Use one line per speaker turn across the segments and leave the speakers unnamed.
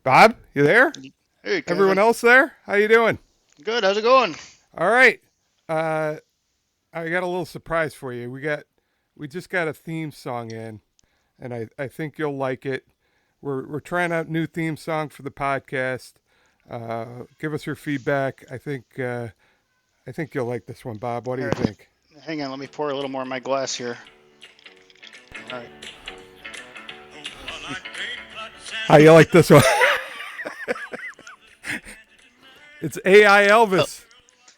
Bob, you there?
Hey,
Everyone
Kevin.
else there? How you doing?
Good. How's it going?
All right. Uh, I got a little surprise for you. We just got a theme song in, and I think you'll like it. We're trying out new theme song for the podcast. Give us your feedback. I think you'll like this one, Bob. What do
All
you
right.
think?
Hang on. Let me pour a little more in my glass here. All right.
How you like this one? It's AI
Oh,
Elvis.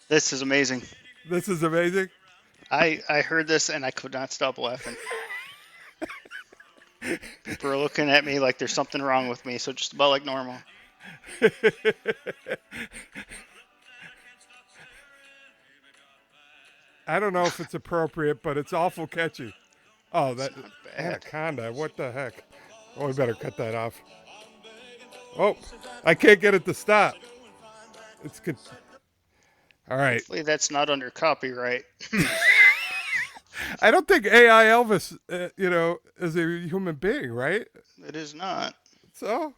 this is amazing.
This is amazing.
I heard this and I could not stop laughing. People are looking at me like there's something wrong with me, so just about like normal.
I don't know if it's appropriate, but it's awful catchy. Oh,
It's
that
not bad.
anaconda! What the heck? Oh, we better cut that off. Oh, I can't get it to stop. It's good. All right.
Hopefully that's not under copyright.
I don't think AI Elvis, is a human being, right?
It is not.
So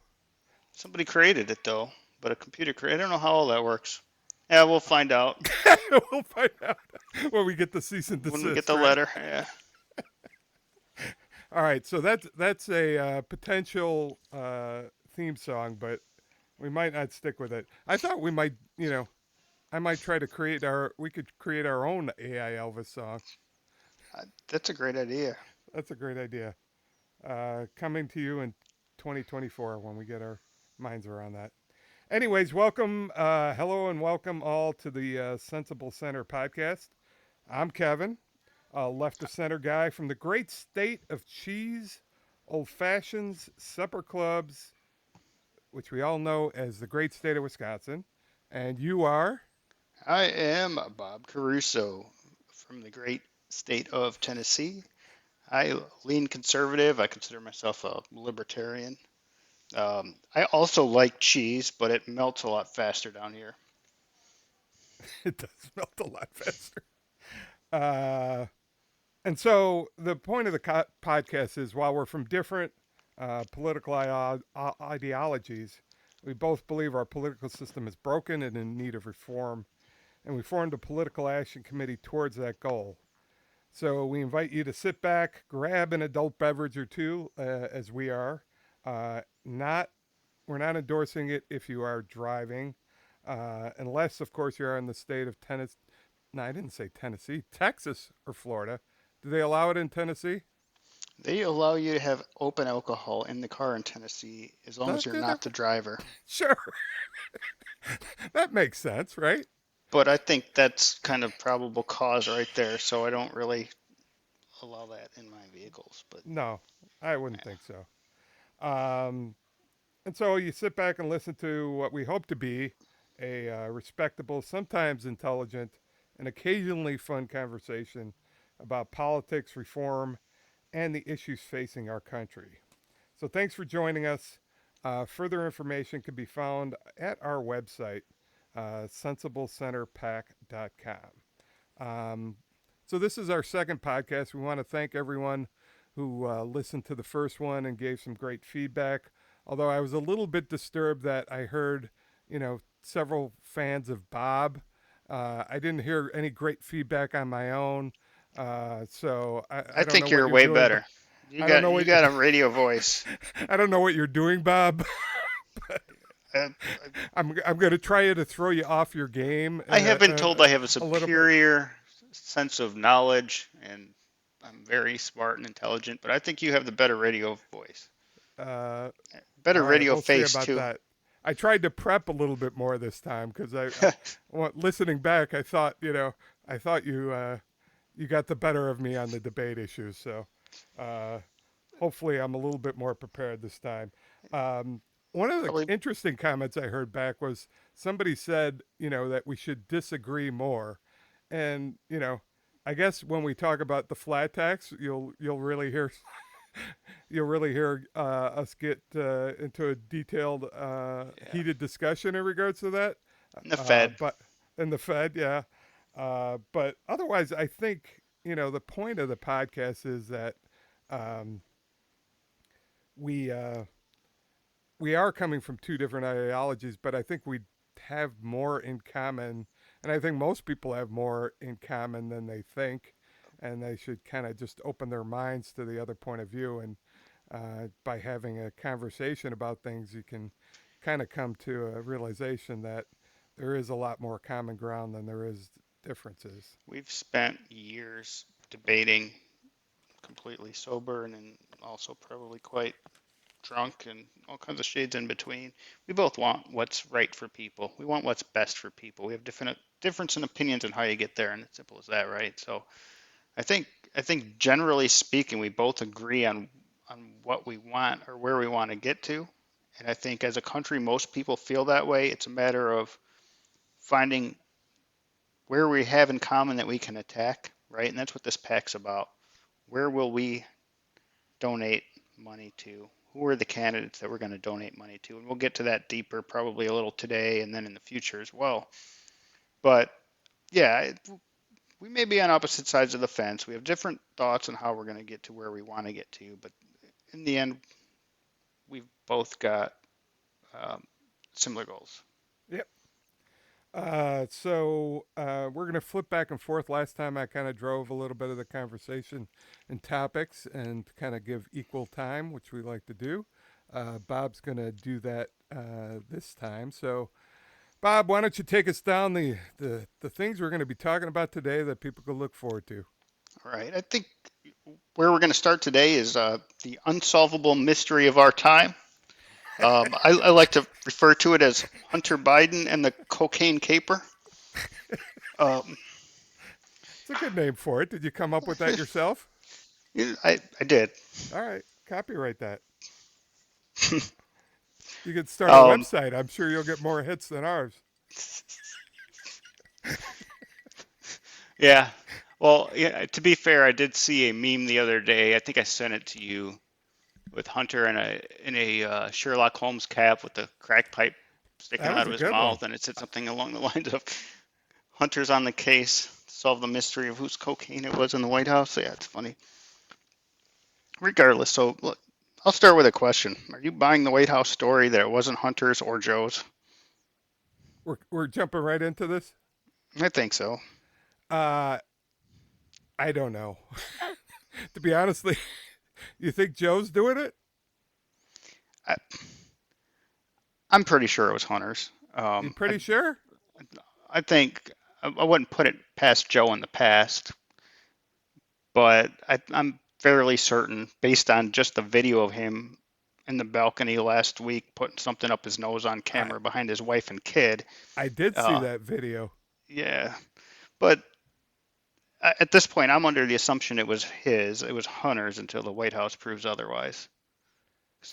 Somebody created it though, but a computer created. I don't know how all that works. Yeah, we'll find out
we'll find out when we get the cease and
when we get
desist,
the
right?
letter. Yeah.
All right. So that's a potential theme song, but we might not stick with it. I thought we might, I might try to create our. We could create our own AI Elvis song.
That's a great idea.
That's a great idea. Coming to you in 2024 when we get our minds around that. Anyways, welcome, hello, and welcome all to the Sensible Center podcast. I'm Kevin, left of center guy from the great state of cheese, old fashions, supper clubs, which we all know as the great state of Wisconsin. And you are?
I am Bob Caruso from the great state of Tennessee. I lean conservative. I consider myself a libertarian. I also like cheese, but it melts a lot faster down here.
It does melt a lot faster. Uh, And so the point of the podcast is while we're from different political ideologies, we both believe our political system is broken and in need of reform, and we formed a political action committee towards that goal. So we invite you to sit back, grab an adult beverage or two, as we are. Not We're not endorsing it if you are driving, unless, of course, you're in the state of Tennessee. No, I didn't say Tennessee, Texas or Florida. Do they allow it in Tennessee?
They allow you to have open alcohol in the car in Tennessee as long as you're
Okay, that,
not the driver.
sure. That makes sense, right?
But I think that's kind of probable cause right there, so I don't really allow that in my vehicles. But
No, I wouldn't
yeah.
think so. Um, and so you sit back and listen to what we hope to be a respectable, sometimes intelligent, and occasionally fun conversation about politics, reform, and the issues facing our country. So thanks for joining us. Further information can be found at our website, sensiblecenterpack.com. So this is our second podcast. We want to thank everyone who listened to the first one and gave some great feedback. Although I was a little bit disturbed that I heard, several fans of Bob. I didn't hear any great feedback on my own. So
I
I don't know
think
what
you're
you're
way
doing, but
better. You
I don't
got
know
you
what you're.
got a radio voice.
I don't know what you're doing, Bob.
Uh,
I'm going to try to throw you off your game
I have been told I have a
a little bit.
superior sense of knowledge and I'm very smart and intelligent, but I think you have the better radio voice.
Uh,
Better
all right,
radio
we'll see
face
about
too.
that. I tried to prep a little bit more this time because listening back, I thought you got the better of me on the debate issues. So uh, hopefully, I'm a little bit more prepared this time. One of the
Probably
interesting comments I heard back was somebody said, that we should disagree more, and I guess when we talk about the flat tax, you'll really hear us get into a detailed,
yeah.
heated discussion in regards to that.
And the Fed.
But in the Fed, yeah. But otherwise, I think the point of the podcast is that um, we we are coming from two different ideologies, but I think we have more in common, and I think most people have more in common than they think, and they should kind of just open their minds to the other point of view. And by having a conversation about things, you can kind of come to a realization that there is a lot more common ground than there is differences.
We've spent years debating completely sober and then also probably quite drunk and all kinds of shades in between. We both want what's right for people. We want what's best for people. We have difference in opinions on how you get there, and it's simple as that, right? So I think I think generally speaking, we both agree on what we want or where we want to get to. And I think as a country, most people feel that way. It's a matter of finding where we have in common that we can attack, right? And that's what this pack's about. Where will we donate money to? Who are the candidates that we're going to donate money to? And we'll get to that deeper probably a little today and then in the future as well. But yeah, we may be on opposite sides of the fence. We have different thoughts on how we're going to get to where we want to get to. But in the end, we've both got um, similar goals.
Yep. We're going to flip back and forth. Last time I kind of drove a little bit of the conversation and topics and kind of give equal time, which we like to do. Bob's going to do that this time. So, Bob, why don't you take us down the things we're going to be talking about today that people can look forward to?
All right. I think where we're going to start today is the unsolvable mystery of our time. I like to refer to it as Hunter Biden and the cocaine caper. Um,
It's a good name for it. Did you come up with that yourself?
I did.
All right, copyright that. You could start a
Um,
website. I'm sure you'll get more hits than ours.
yeah. Well, yeah, to be fair, I did see a meme the other day. I think I sent it to you with Hunter in a Sherlock Holmes cap with the crack pipe sticking
That
out
was
of
a
his
good one.
mouth, and it said something along the lines of Hunter's on the case, to solve the mystery of whose cocaine it was in the White House. Yeah, it's funny. Regardless, so look, I'll start with a question. Are you buying the White House story that it wasn't Hunter's or Joe's?
We're jumping right into this.
I think so.
Uh, I don't know. To be honestly, you think Joe's doing it?
I, I'm pretty sure it was Hunter's.
You pretty sure?
I think I wouldn't put it past Joe in the past, but I'm fairly certain, based on just the video of him in the balcony last week, putting something up his nose on
I
camera behind his wife and kid.
I did see
Uh,
that video.
yeah, but at this point, I'm under the assumption it was Hunter's until the White House proves otherwise.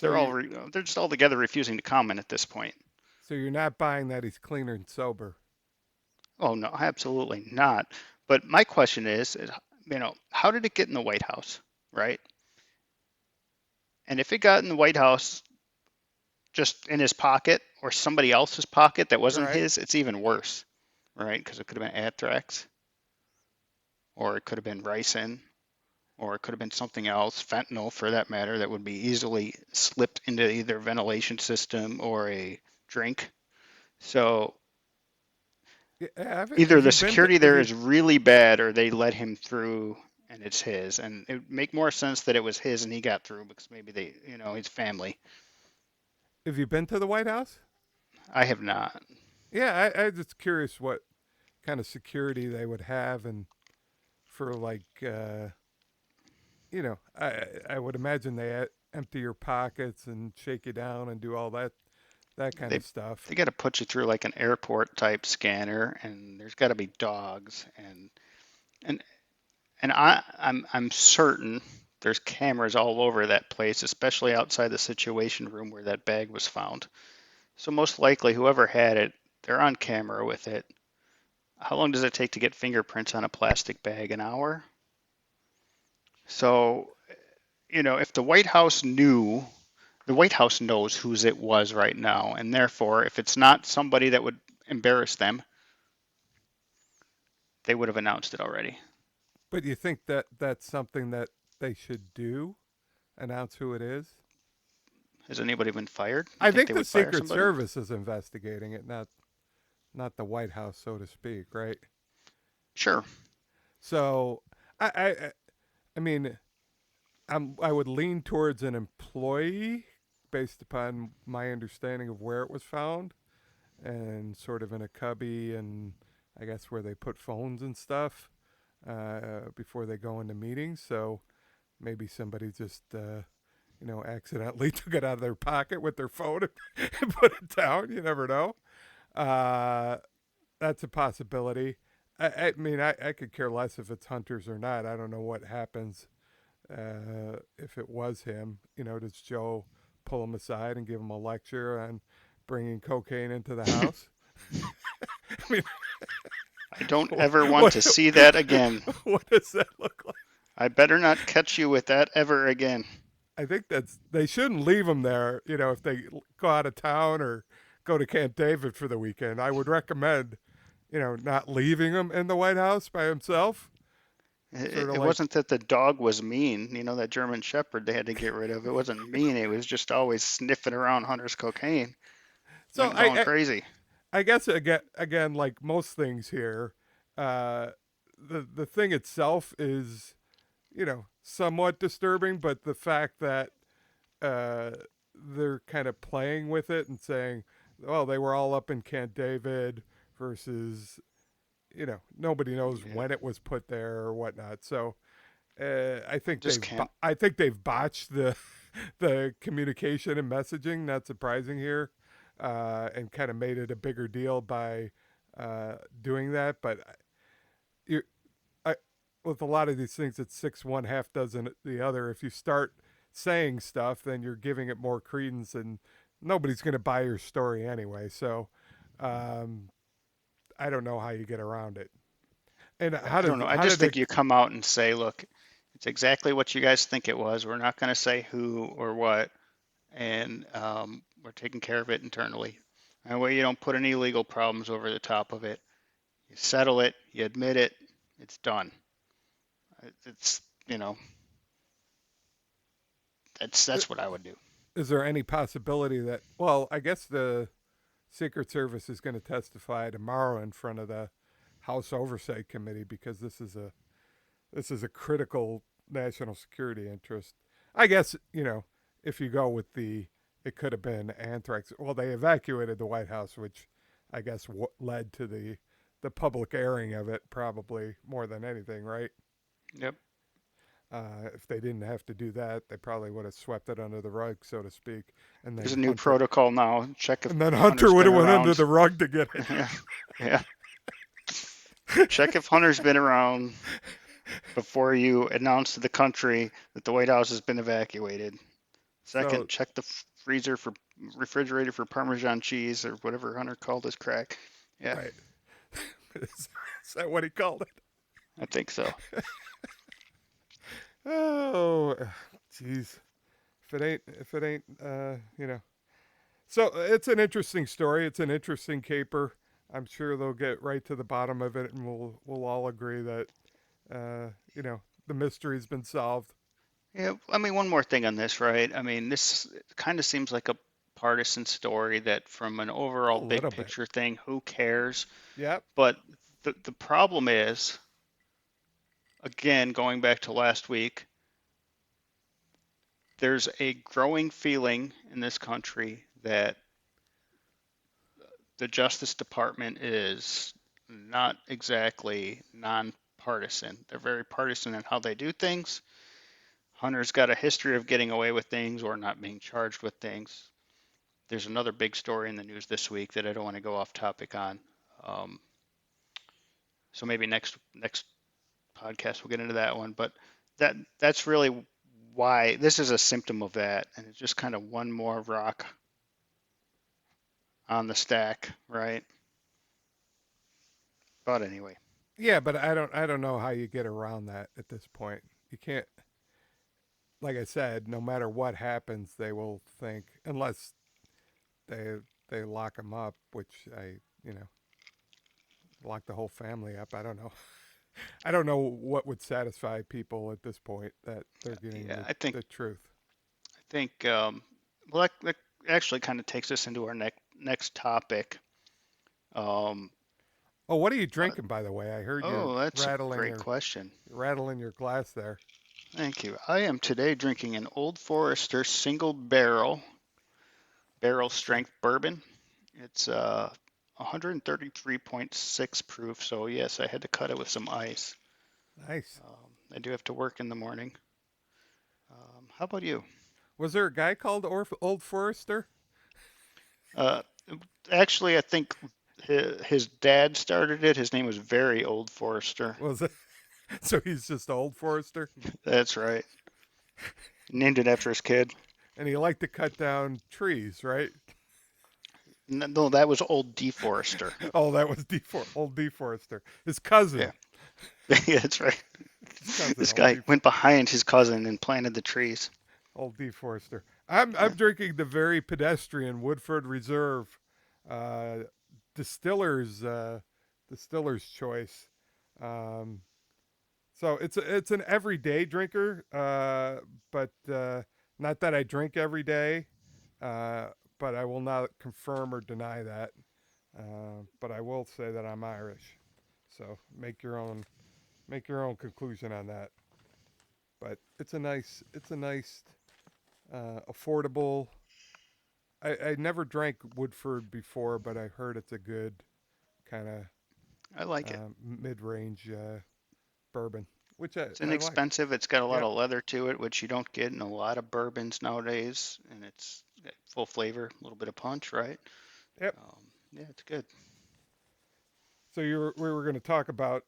Because
So you
they're just all together refusing to comment at this point.
so you're not buying that he's cleaner and sober.
Oh no, absolutely not. But my question is, how did it get in the White House, right? And if it got in the White House just in his pocket or somebody else's pocket that wasn't
Right.
his, it's even worse, right? Because it could have been anthrax, or it could have been ricin, or it could have been something else, fentanyl for that matter, that would be easily slipped into either ventilation system or a drink. So either
Have
the
you been to
security
have
there
you
is really bad or they let him through and it's his. And it would make more sense that it was his and he got through because maybe his family.
have you been to the White House?
I have not.
Yeah, I just curious what kind of security they would have and for I would imagine they empty your pockets and shake you down and do all that kind
They
of stuff.
they got to put you through like an airport type scanner and there's got to be dogs and I'm certain there's cameras all over that place, especially outside the situation room where that bag was found. So most likely whoever had it, they're on camera with it. How long does it take to get fingerprints on a plastic bag? An hour? So, if the White House knows whose it was right now, and therefore, if it's not somebody that would embarrass them, they would have announced it already.
But you think that that's something that they should do? Announce who it is?
Has anybody been fired? You
I
think
think
they
the
would fire
Secret
somebody?
Service is investigating it, not the White House, so to speak, right?
Sure.
So I I mean I would lean towards an employee based upon my understanding of where it was found and sort of in a cubby and I guess where they put phones and stuff before they go into meetings. So maybe somebody just accidentally took it out of their pocket with their phone and put it down. You never know. Uh, that's a possibility. I could care less if it's hunters or not. I don't know what happens if it was him. Does Joe pull him aside and give him a lecture on bringing cocaine into the house? I mean,
I don't ever want
what
to see that again.
what does that look like?
I better not catch you with that ever again.
I think they shouldn't leave him there. If they go out of town or go to Camp David for the weekend, I would recommend not leaving him in the White House by himself.
It,
Sort of
it
like
wasn't that the dog was mean, that German Shepherd they had to get rid of. It wasn't mean. It was just always sniffing around Hunter's cocaine
so.
and going crazy.
I guess again, like most things here, uh, the thing itself is somewhat disturbing, but the fact that uh, they're kind of playing with it and saying, "Well, they were all up in Camp David," versus nobody knows
Yeah,
when it was put there or whatnot. So
just can't.
I think they've botched the the communication and messaging. Not surprising here, and kind of made it a bigger deal by doing that. But you, I, with a lot of these things, it's six one, half dozen the other. If you start saying stuff, then you're giving it more credence, and nobody's going to buy your story anyway. So um, I don't know how you get around it. And
I don't know. I
how
just
did they?
think you come out and say, look, it's exactly what you guys think it was. We're not going to say who or what, and we're taking care of it internally. That way you don't put any legal problems over the top of it. You settle it, you admit it, it's done. It's, you know, that's what I would do.
Is there any possibility that? Well, I guess the Secret Service is going to testify tomorrow in front of the House Oversight Committee because this is a critical national security interest. I guess if you go with it could have been anthrax. Well, they evacuated the White House, which I guess led to the public airing of it, probably more than anything, right?
Yep.
If they didn't have to do that, they probably would have swept it under the rug, so to speak, and
There's
then
a new
Hunter,
protocol now. Check if
and then Hunter
Hunter's
would
been
have went under
around.
the rug to get it.
Yeah. Yeah. Check if Hunter's been around before you announce to the country that the White House has been evacuated. Second,
So,
check the freezer for refrigerator for Parmesan cheese or whatever Hunter called his crack. Yeah,
right, is that what he called it?
I think so.
Oh, jeez. If it ain't, So it's an interesting story. It's an interesting caper. I'm sure they'll get right to the bottom of it, and we'll all agree that the mystery's been solved.
Yeah, I mean, one more thing on this, right? I mean, this kind of seems like a partisan story that from an
A
overall big
little bit.
picture thing, who cares?
Yep.
But the problem is, again, going back to last week, there's a growing feeling in this country that the Justice Department is not exactly nonpartisan. They're very partisan in how they do things. Hunter's got a history of getting away with things or not being charged with things. There's another big story in the news this week that I don't want to go off topic on. Um, so maybe next podcast we'll get into that one. But that's really why this is a symptom of that, and it's just kind of one more rock on the stack, right? But anyway,
Yeah, but I don't know how you get around that at this point. You can't. Like I said, no matter what happens, they will think unless they they lock him up, which I lock the whole family up. I don't know. I don't know what would satisfy people at this point that they're getting
yeah,
the truth.
I think well, that actually kind of takes us into our next topic. Um,
Oh, what are you
uh,
drinking, by the way? I heard you
oh, that's a
rattling
great
your
question.
rattling your glass there.
Thank you. I am today drinking an Old Forester single barrel
Okay,
strength bourbon. It's 133.6 proof, so yes, I had to cut it with some ice.
nice.
I do have to work in the morning. How about you?
Was there a guy called Old Forester?
Uh, Actually, I think his dad started it. His name was Very Old Forester.
Was it? So he's just Old Forester,
That's right. Named it after his kid.
and he liked to cut down trees, right?
No, that was Old Deforester.
Oh, that was Old Deforester. His
Yeah,
cousin.
yeah, that's right.
His cousin,
This guy went behind his cousin and planted the trees.
Old Deforester. I'm
Yeah,
drinking the very pedestrian Woodford Reserve, uh, distiller's distiller's choice. Um, so it's an everyday drinker, but not that I drink every day. Uh, but I will not confirm or deny that. But I will say that I'm Irish. So make your own conclusion on that. But it's a nice affordable. I never drank Woodford before, but I heard it's a good kind of
I like it.
mid range bourbon, which
It's
I like.
inexpensive. It's got a lot
Yep,
of leather to it, which you don't get in a lot of bourbons nowadays, and it's got full flavor, a little bit of punch, right?
yep.
Yeah, it's good.
So we were going to talk about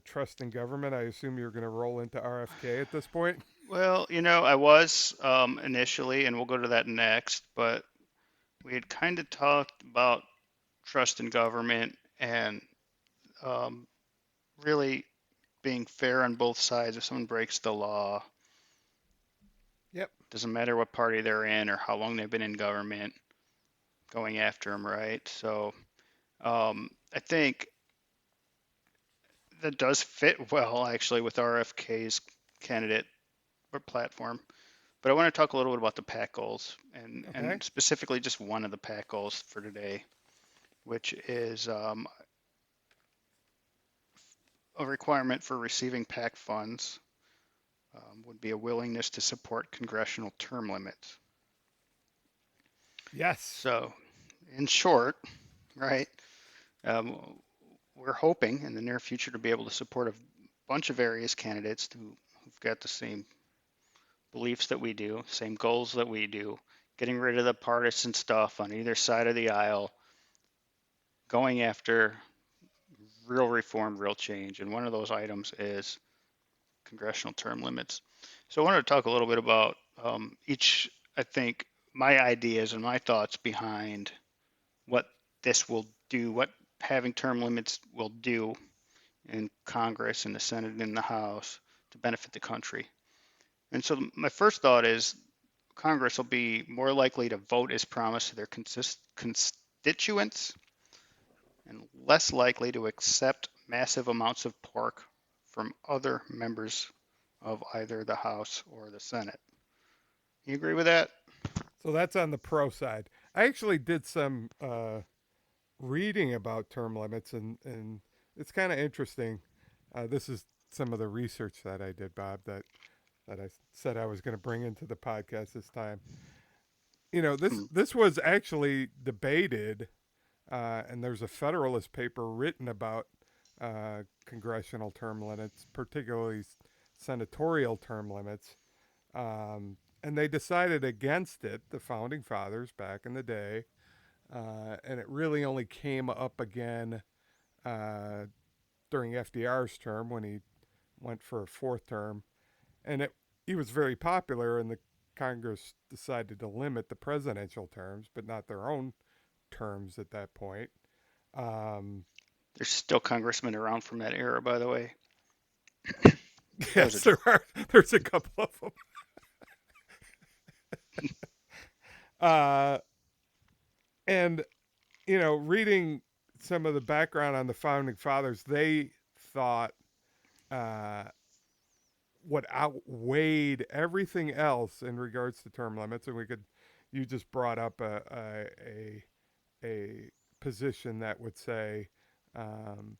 trust in government. I assume you're going to roll into RFK at this point.
Well, I was initially, and we'll go to that next, but we had kind of talked about trust in government and um, really being fair on both sides. If someone breaks the law,
Yep.
doesn't matter what party they're in or how long they've been in government, going after them, right? So I think that does fit well actually with RFK's candidate or platform. But I want to talk a little bit about the PAC goals
Okay.
and specifically just one of the PAC goals for today, which is a requirement for receiving PAC funds would be a willingness to support congressional term limits.
Yes.
So, in short, right, um, we're hoping in the near future to be able to support a bunch of various candidates who've got the same beliefs that we do, same goals that we do, getting rid of the partisan stuff on either side of the aisle, going after real reform, real change. And one of those items is congressional term limits. So I wanted to talk a little bit about each, I think, my ideas and my thoughts behind what this will do, what having term limits will do in Congress, in the Senate, and in the House to benefit the country. And so my first thought is Congress will be more likely to vote as promised to their constituents and less likely to accept massive amounts of pork from other members of either the House or the Senate. You agree with that?
So that's on the pro side. I actually did some reading about term limits, and it's kind of interesting. This is some of the research that I did, Bob, that I said I was going to bring into the podcast this time. You know,
Hmm.
this was actually debated, and there's a Federalist paper written about congressional term limits, particularly senatorial term limits, and they decided against it. The founding fathers back in the day, and it really only came up again uh, during FDR's term when he went for a fourth term, and he was very popular, and the Congress decided to limit the presidential terms, but not their own terms at that point. Um,
There's still congressmen around from that era, by the way. That was a
yes, there
joke.
are. There's a couple of them. Uh, and reading some of the background on the founding fathers, they thought uh, what outweighed everything else in regards to term limits, and we could you just brought up a position that would say um,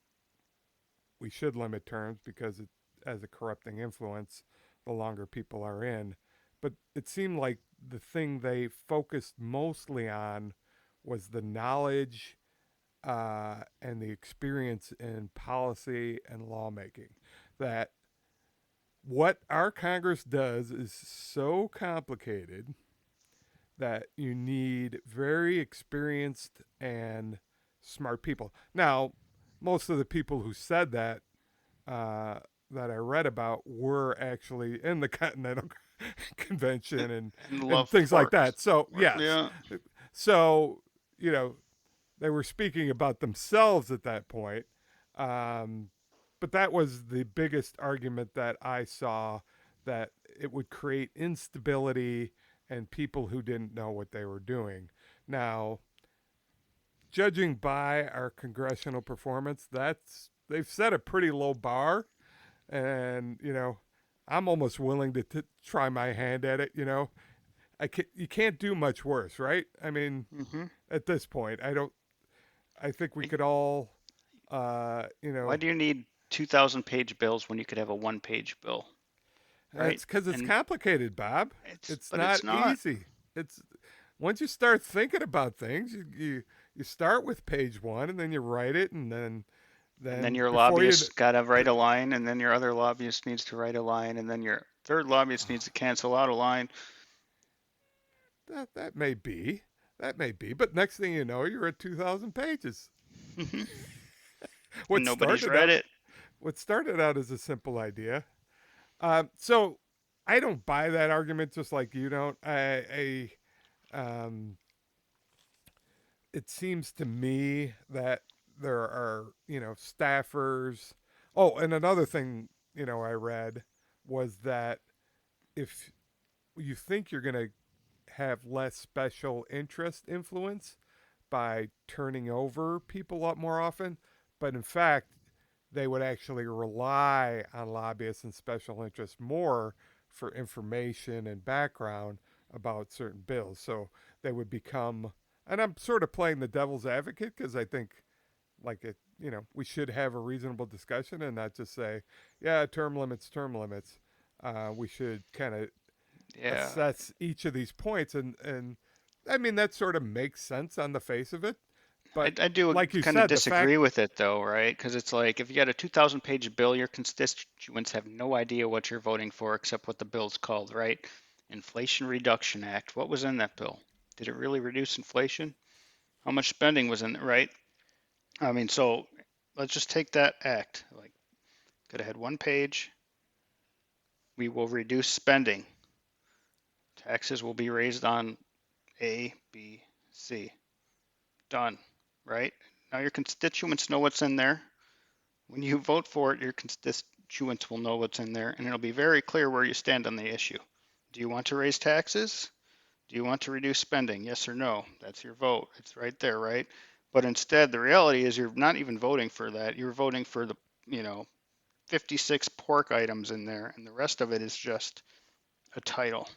we should limit terms because it as a corrupting influence the longer people are in. But it seemed like the thing they focused mostly on was the knowledge and the experience in policy and lawmaking. That what our Congress does is so complicated that you need very experienced and smart people. Now, most of the people who said uh, that I read about were actually in the Continental Convention
And
and
love
things like
pork.
that. So yes,
Yeah.
so you know they were speaking about themselves at that point. Um, but that was the biggest argument that I saw, that it would create instability and people who didn't know what they were doing. Now, judging by our congressional performance, that's they've set a pretty low bar, and I'm almost willing to try my hand at it. You can't do much worse, right? I mean,
Hmm.
at this point, I think we could all,
Why do you need 2,000-page bills when you could have a one-page bill, right?
it's because it's
And
complicated, Bob. It's
but it's
not
not.
easy. It's once you start thinking about things, you start with page one, and then you write it, and then
And then
then
your
before you
lobbyist got to write a line, and then your other lobbyist needs to write a line, and then your third lobbyist needs to cancel out a line.
that that may be, but next thing you know, you're at 2,000 pages.
Hmm. And
What
nobody's
started
read
out
it.
what started out as a simple idea. So I don't buy that argument, just like you don't. Um, it seems to me that there are, staffers. Oh, and another thing, I read was that if you think you're going to have less special interest influence by turning over people a lot more often, but in fact, they would actually rely on lobbyists and special interests more for information and background about certain bills. So they would become, and I'm sort of playing the devil's advocate because I think, like we should have a reasonable discussion and not just say, yeah, term limits, term limits. We should kind of
Yeah.
assess each of these points, and I mean that sort of makes sense on the face of it, but
I do
like you
kind of
said, the
disagree
fact
with it though, right? Because it's like if you got a 2,000-page bill, your constituents have no idea what you're voting for except what the bill's called, right? Inflation Reduction Act. What was in that bill? Did it really reduce inflation? How much spending was in it, right? I mean, so let's just take that act. Like, could have had one page. We will reduce spending. Taxes will be raised on A, B, C. Done, right? Now your constituents know what's in there. When you vote for it, your constituents will know what's in there, and it'll be very clear where you stand on the issue. Do you want to raise taxes? Do you want to reduce spending? Yes or no? That's your vote. It's right there, right? But instead, the reality is you're not even voting for that. You're voting for the, you know, 56 pork items in there, and the rest of it is just a title.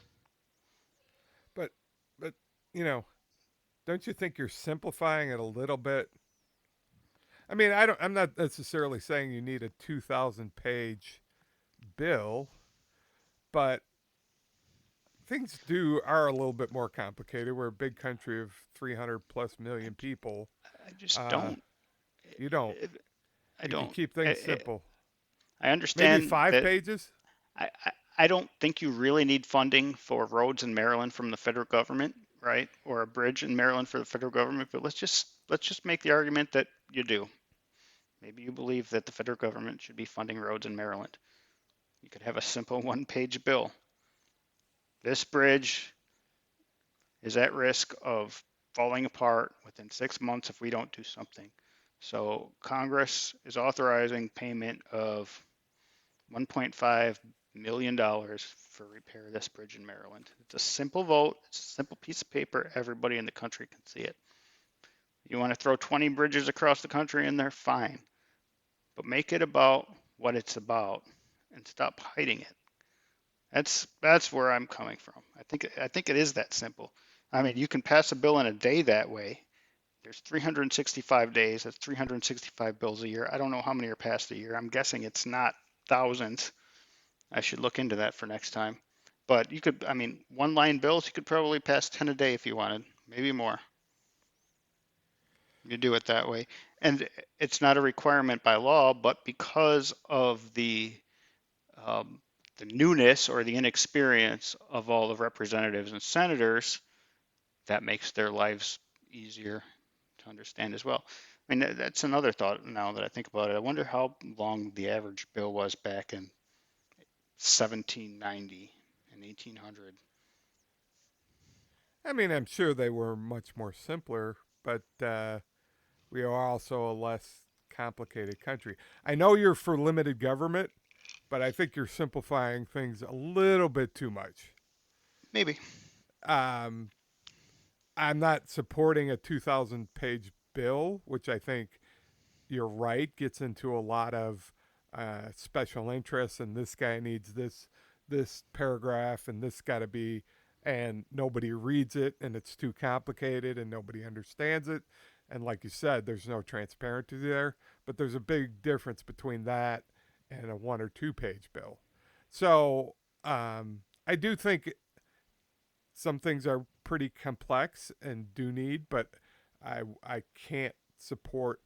but but you know don't you think you're simplifying it a little bit? I mean, I'm not necessarily saying you need a 2,000 page bill, but things are a little bit more complicated. We're a big country of 300 plus
I,
million people.
I just
uh,
don't.
you don't
I
You can
don't.
keep things simple.
I
Maybe
understand
5 pages.
I don't think you really need funding for roads in Maryland from the federal government, right? Or a bridge in Maryland for the federal government, but let's just make the argument that you do. Maybe you believe that the federal government should be funding roads in Maryland. You could have a simple one-page bill. This bridge is at risk of falling apart within 6 months if we don't do something. So Congress is authorizing payment of $1.5 million for repair of this bridge in Maryland. It's a simple vote. It's a simple piece of paper. Everybody in the country can see it. You want to throw 20 bridges across the country in there? Fine. But make it about what it's about and stop hiding it. That's where I'm coming from. I think it is that simple. I mean, you can pass a bill in a day that way. There's 365 days. That's 365 bills a year. I don't know how many are passed a year. I'm guessing it's not thousands. I should look into that for next time. But you could, I mean, one line bills, you could probably pass 10 a day if you wanted, maybe more. You do it that way. And it's not a requirement by law, but because of um, the newness or the inexperience of all the representatives and senators, that makes their lives easier to understand as well. I mean, that's another thought now that I think about it. I wonder how long the average bill was back in 1790 and 1800.
I mean, I'm sure they were much more simpler, but we are also a less complicated country. I know you're for limited government, but I think you're simplifying things a little bit too much.
Maybe.
Um, I'm not supporting a 2,000 page bill, which I think you're right gets into a lot of special interests, and this guy needs this paragraph, and this got to be, and nobody reads it, and it's too complicated, and nobody understands it, and like you said, there's no transparency there. But there's a big difference between that and a 1 or 2 page bill. So I do think some things are pretty complex and do need, but I can't support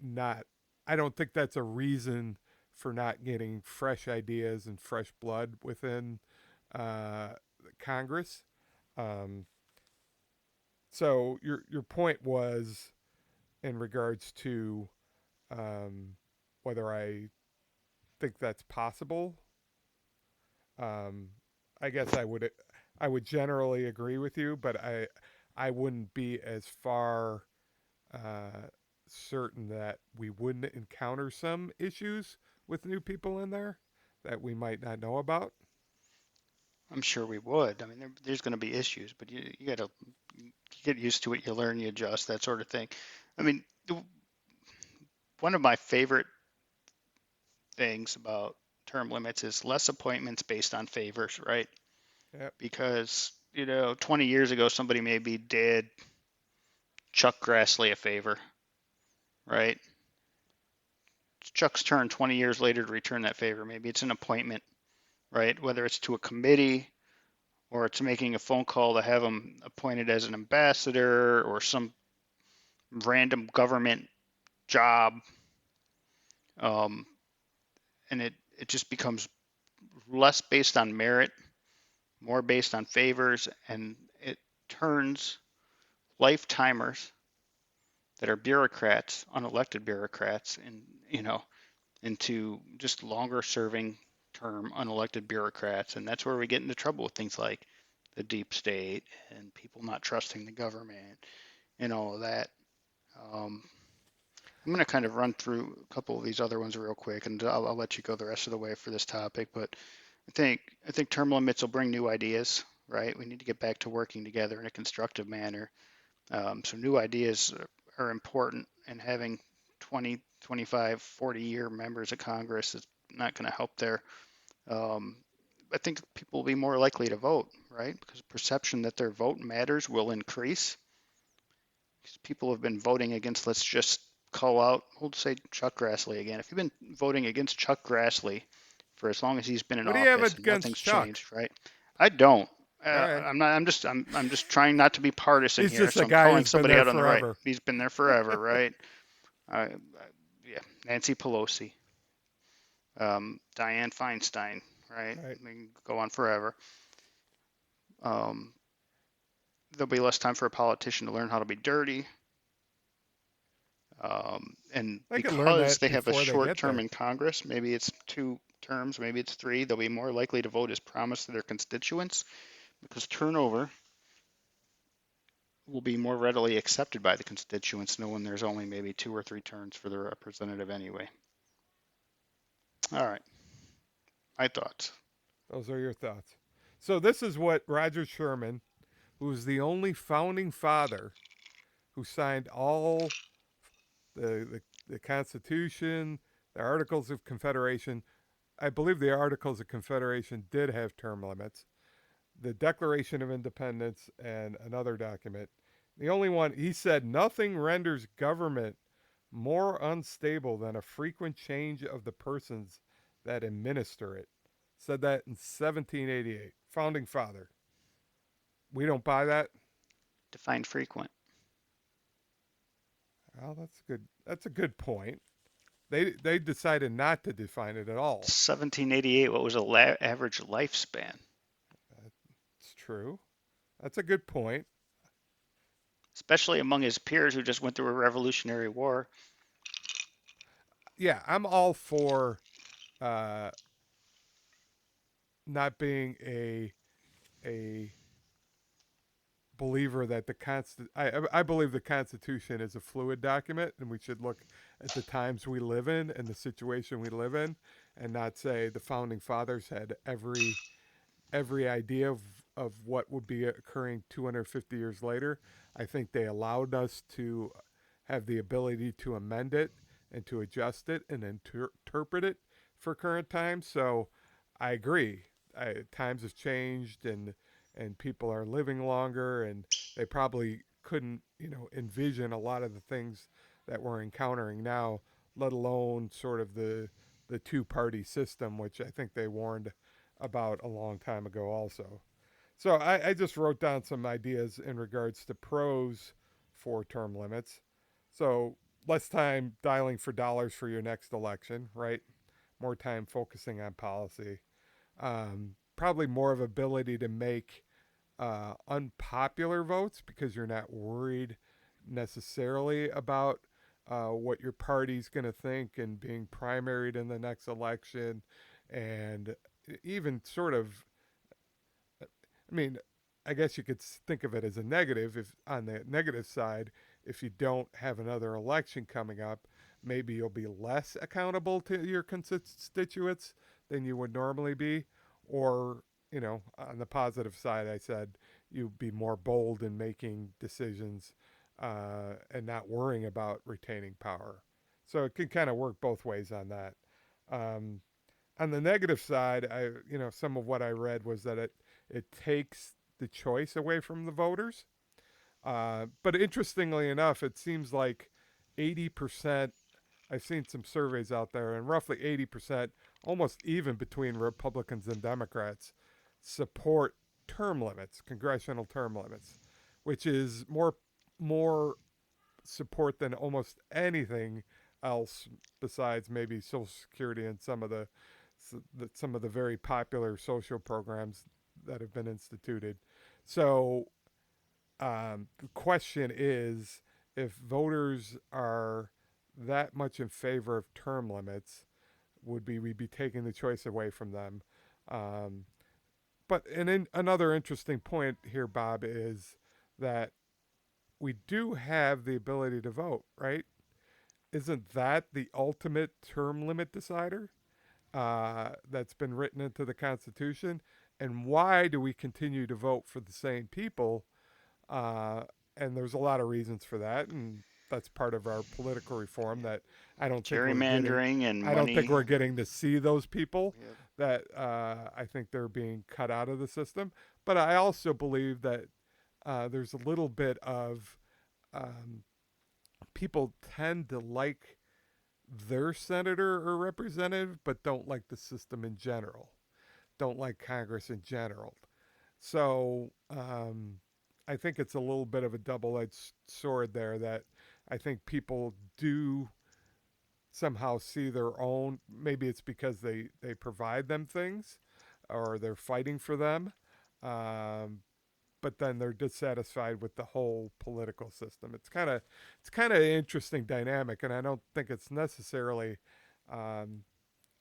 not. I don't think that's a reason for not getting fresh ideas and fresh blood within uh, Congress. Um, so your point was in regards to whether I think that's possible. Um, I guess I would generally agree with you, but I wouldn't be as far uh, certain that we wouldn't encounter some issues with new people in there that we might not know about.
I'm sure we would. I mean, there's going to be issues, but you got to get used to it. You learn, you adjust, that sort of thing. I mean, one of my favorite things about term limits is less appointments based on favors, right?
Yep.
Because, 20 years ago, somebody maybe did Chuck Grassley a favor, right? It's Chuck's turn 20 years later to return that favor. Maybe it's an appointment, right? Whether it's to a committee or it's making a phone call to have him appointed as an ambassador or some random government job. Um, and it just becomes less based on merit, more based on favors, and it turns lifetimers that are bureaucrats, unelected bureaucrats, and into just longer serving term unelected bureaucrats. And that's where we get into trouble with things like the deep state and people not trusting the government and all of that. Um, I'm going to kind of run through a couple of these other ones real quick, and I'll let you go the rest of the way for this topic. But I think term limits will bring new ideas, right? We need to get back to working together in a constructive manner. So new ideas are important, and having 20, 25, 40-year members of Congress is not going to help there. Um, I think people will be more likely to vote, right? Because perception that their vote matters will increase. Because people have been voting against, let's just call out, we'll say Chuck Grassley again. If you've been voting against Chuck Grassley for as long as he's been in
What do you have
office and
against
nothing's
Chuck?
changed, right? I don't.
All right.
I'm not. I'm just trying not to be partisan
He's
here.
just
So
a
I'm
guy
calling
who's been
somebody
there
out on the right.
forever.
He's been there forever, right? Yeah, Nancy Pelosi, Dianne Feinstein, right?
Right.
We can go on forever. Um, there'll be less time for a politician to learn how to be dirty. And
They could learn
because
that
they have a
before they
short
get
term
there.
in Congress, maybe it's 2 terms, maybe it's 3, they'll be more likely to vote as promised to their constituents because turnover will be more readily accepted by the constituents, knowing there's only maybe 2 or 3 turns for the representative anyway. All right, my thoughts.
Those are your thoughts. So this is what Roger Sherman, who was the only founding father who signed all the Constitution, the Articles of Confederation. I believe the Articles of Confederation did have term limits, the Declaration of Independence, and another document. The only one, he said, nothing renders government more unstable than a frequent change of the persons that administer it. Said that in 1788. Founding father. We don't buy that.
Define frequent.
Well, that's good. That's a good point. They decided not to define it at all.
1788, what was the average lifespan?
That's true. That's a good point.
Especially among his peers who just went through a Revolutionary War.
Yeah, I'm all for uh, not being a believer that I believe the Constitution is a fluid document, and we should look at the times we live in and the situation we live in, and not say the founding fathers had every idea of what would be occurring 250 years later. I think they allowed us to have the ability to amend it and to adjust it and interpret it for current times. So I agree. Times have changed, and people are living longer, and they probably couldn't envision a lot of the things that we're encountering now, let alone sort of the two-party system, which I think they warned about a long time ago also. So I just wrote down some ideas in regards to pros for term limits. So less time dialing for dollars for your next election, right? More time focusing on policy. Probably more of ability to make unpopular votes because you're not worried necessarily about what your party's going to think and being primaried in the next election, and even sort of, I mean, I guess you could think of it as a negative. If on the negative side, if you don't have another election coming up, maybe you'll be less accountable to your constituents than you would normally be. Or, on the positive side, I said you'd be more bold in making decisions and not worrying about retaining power. So it can kind of work both ways on that. Um, on the negative side, some of what I read was that it takes the choice away from the voters. But interestingly enough, it seems like 80%. I've seen some surveys out there, and roughly 80%, almost even between Republicans and Democrats, support term limits, congressional term limits, which is more support than almost anything else besides maybe Social Security and some of the very popular social programs that have been instituted. So the question is, if voters are that much in favor of term limits, would we be taking the choice away from them? Um, but another interesting point here, Bob, is that we do have the ability to vote, right? Isn't that the ultimate term limit decider that's been written into the Constitution? And why do we continue to vote for the same people? Uh, and there's a lot of reasons for that, and that's part of our political reform that I don't think we're getting.
Gerrymandering and
I don't think
money.
we're getting to see those people.
Yep.
That I think they're being cut out of the system. But I also believe that there's a little bit of um, people tend to like their senator or representative, but don't like the system in general, don't like Congress in general. So I think it's a little bit of a double edged sword there that I think people do somehow see their own. Maybe it's because they provide them things or they're fighting for them. Um, but then they're dissatisfied with the whole political system. It's kind of an interesting dynamic, and I don't think it's necessarily um,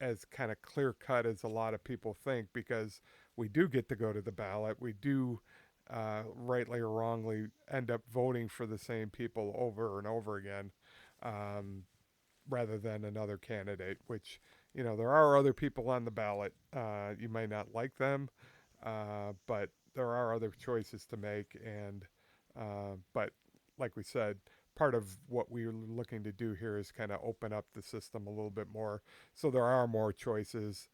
as kind of clear cut as a lot of people think because we do get to go to the ballot. We do, rightly or wrongly, end up voting for the same people over and over again, um, rather than another candidate. Which there are other people on the ballot. You may not like them, but there are other choices to make. And but like we said, part of what we're looking to do here is kind of open up the system a little bit more, so there are more choices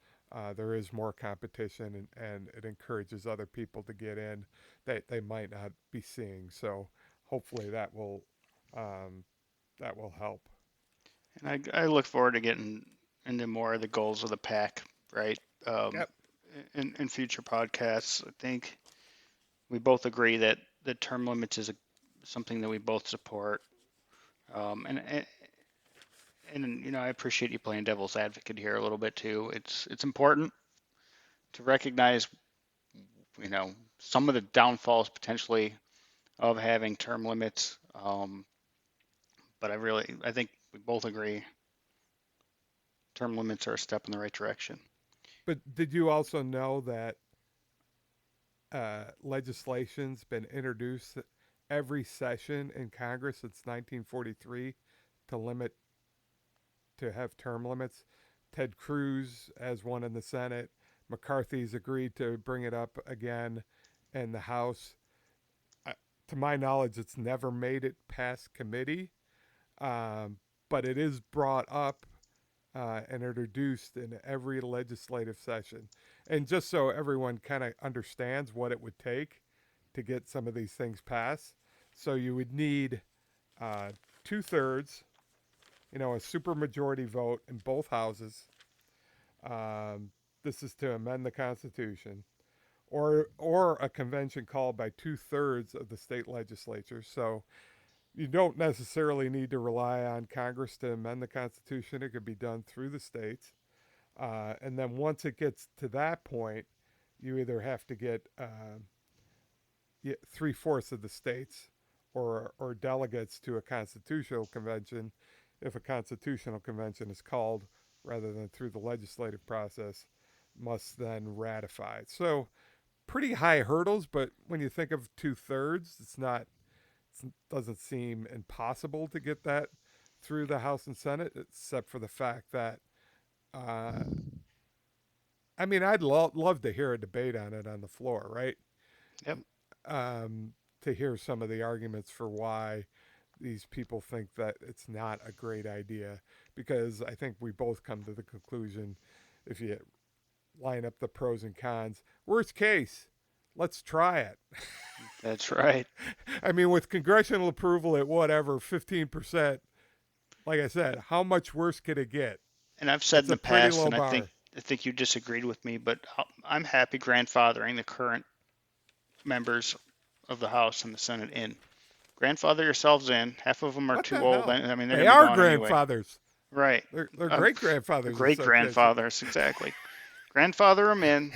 there is more competition, and it encourages other people to get in that they might not be seeing. So hopefully um, that will help.
And I look forward to getting into more of the goals of the pack, right? Um,
Yep.
in future podcasts, I think we both agree that the term limits is something that we both support. Um, and, and and I appreciate you playing devil's advocate here a little bit too. It's important to recognize some of the downfalls potentially of having term limits. But I think we both agree term limits are a step in the right direction.
But did you also know that legislation's been introduced every session in Congress since 1943 to limit to have term limits? Ted Cruz has one in the Senate. McCarthy's agreed to bring it up again in the House. Uh, to my knowledge, it's never made it past committee, um, but it is brought up and introduced in every legislative session. And just so everyone kind of understands what it would take to get some of these things passed, so you would need uh, 2/3, a supermajority vote in both houses. Um, this is to amend the Constitution, or a convention called by 2/3 of the state legislatures. So you don't necessarily need to rely on Congress to amend the Constitution. It could be done through the states. And then once it gets to that point, you either have to get 3/4 of the states or delegates to a constitutional convention if a constitutional convention is called rather than through the legislative process, must then ratify. So pretty high hurdles, but when you think of 2/3, it doesn't seem impossible to get that through the House and Senate, except for the fact that uh, I mean, I'd love to hear a debate on it on the floor, right?
Yep.
To hear some of the arguments for why these people think that it's not a great idea, because I think we both come to the conclusion, if you line up the pros and cons, worst case, let's try it.
That's right.
I mean, with congressional approval at whatever 15%, like I said, how much worse could it get?
And I've said
It's
in
a
the
pretty
past,
low
and
bar.
I think you disagreed with me, but I'm happy grandfathering the current members of the House and the Senate in. Grandfather yourselves in. Half of them are
What
too
the
old.
hell?
I mean, they're
They
going to be
are
gone anyway.
grandfathers.
Right.
They're great grandfathers in
Great
some cases.
grandfathers, exactly. Grandfather them in,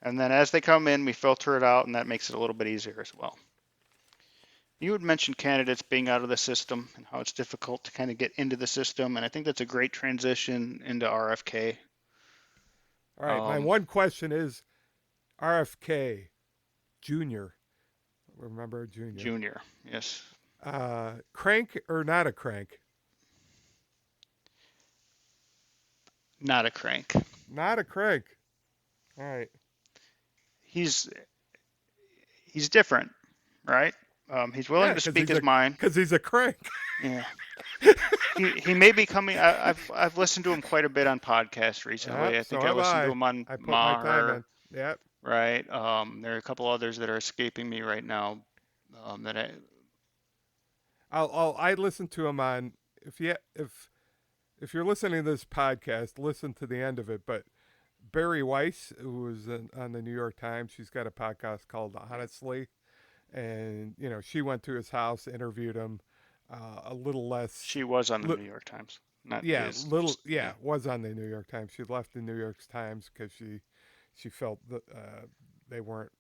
and then as they come in, we filter it out, and that makes it a little bit easier as well. You had mentioned candidates being out of the system and how it's difficult to kind of get into the system, and I think that's a great transition into RFK.
All right. My
Um,
one question is RFK Jr. Remember Jr.
Junior, yes,
Crank or not a crank?
not a crank.
Not a crank. All right.
He's he's different, right? He's willing
Yeah,
to speak his mind.
because he's a crank.
Yeah, he may be coming. I've listened to him quite a bit on podcasts recently.
Yep.
I
So
think I
have
listened to
I.
him on
I put my time
Maher,
in. Yep.
right? There are a couple others that are escaping me right now. That I
I listen to him on if you're listening to this podcast, listen to the end of it. But Barry Weiss, who was on the New York Times, she's got a podcast called Honestly, and she went to his house, interviewed him, a little less,
she was on the
li-
New York Times, not
yeah,
is. Yeah,
was on the New York Times. She left the New York Times because she felt that they weren't,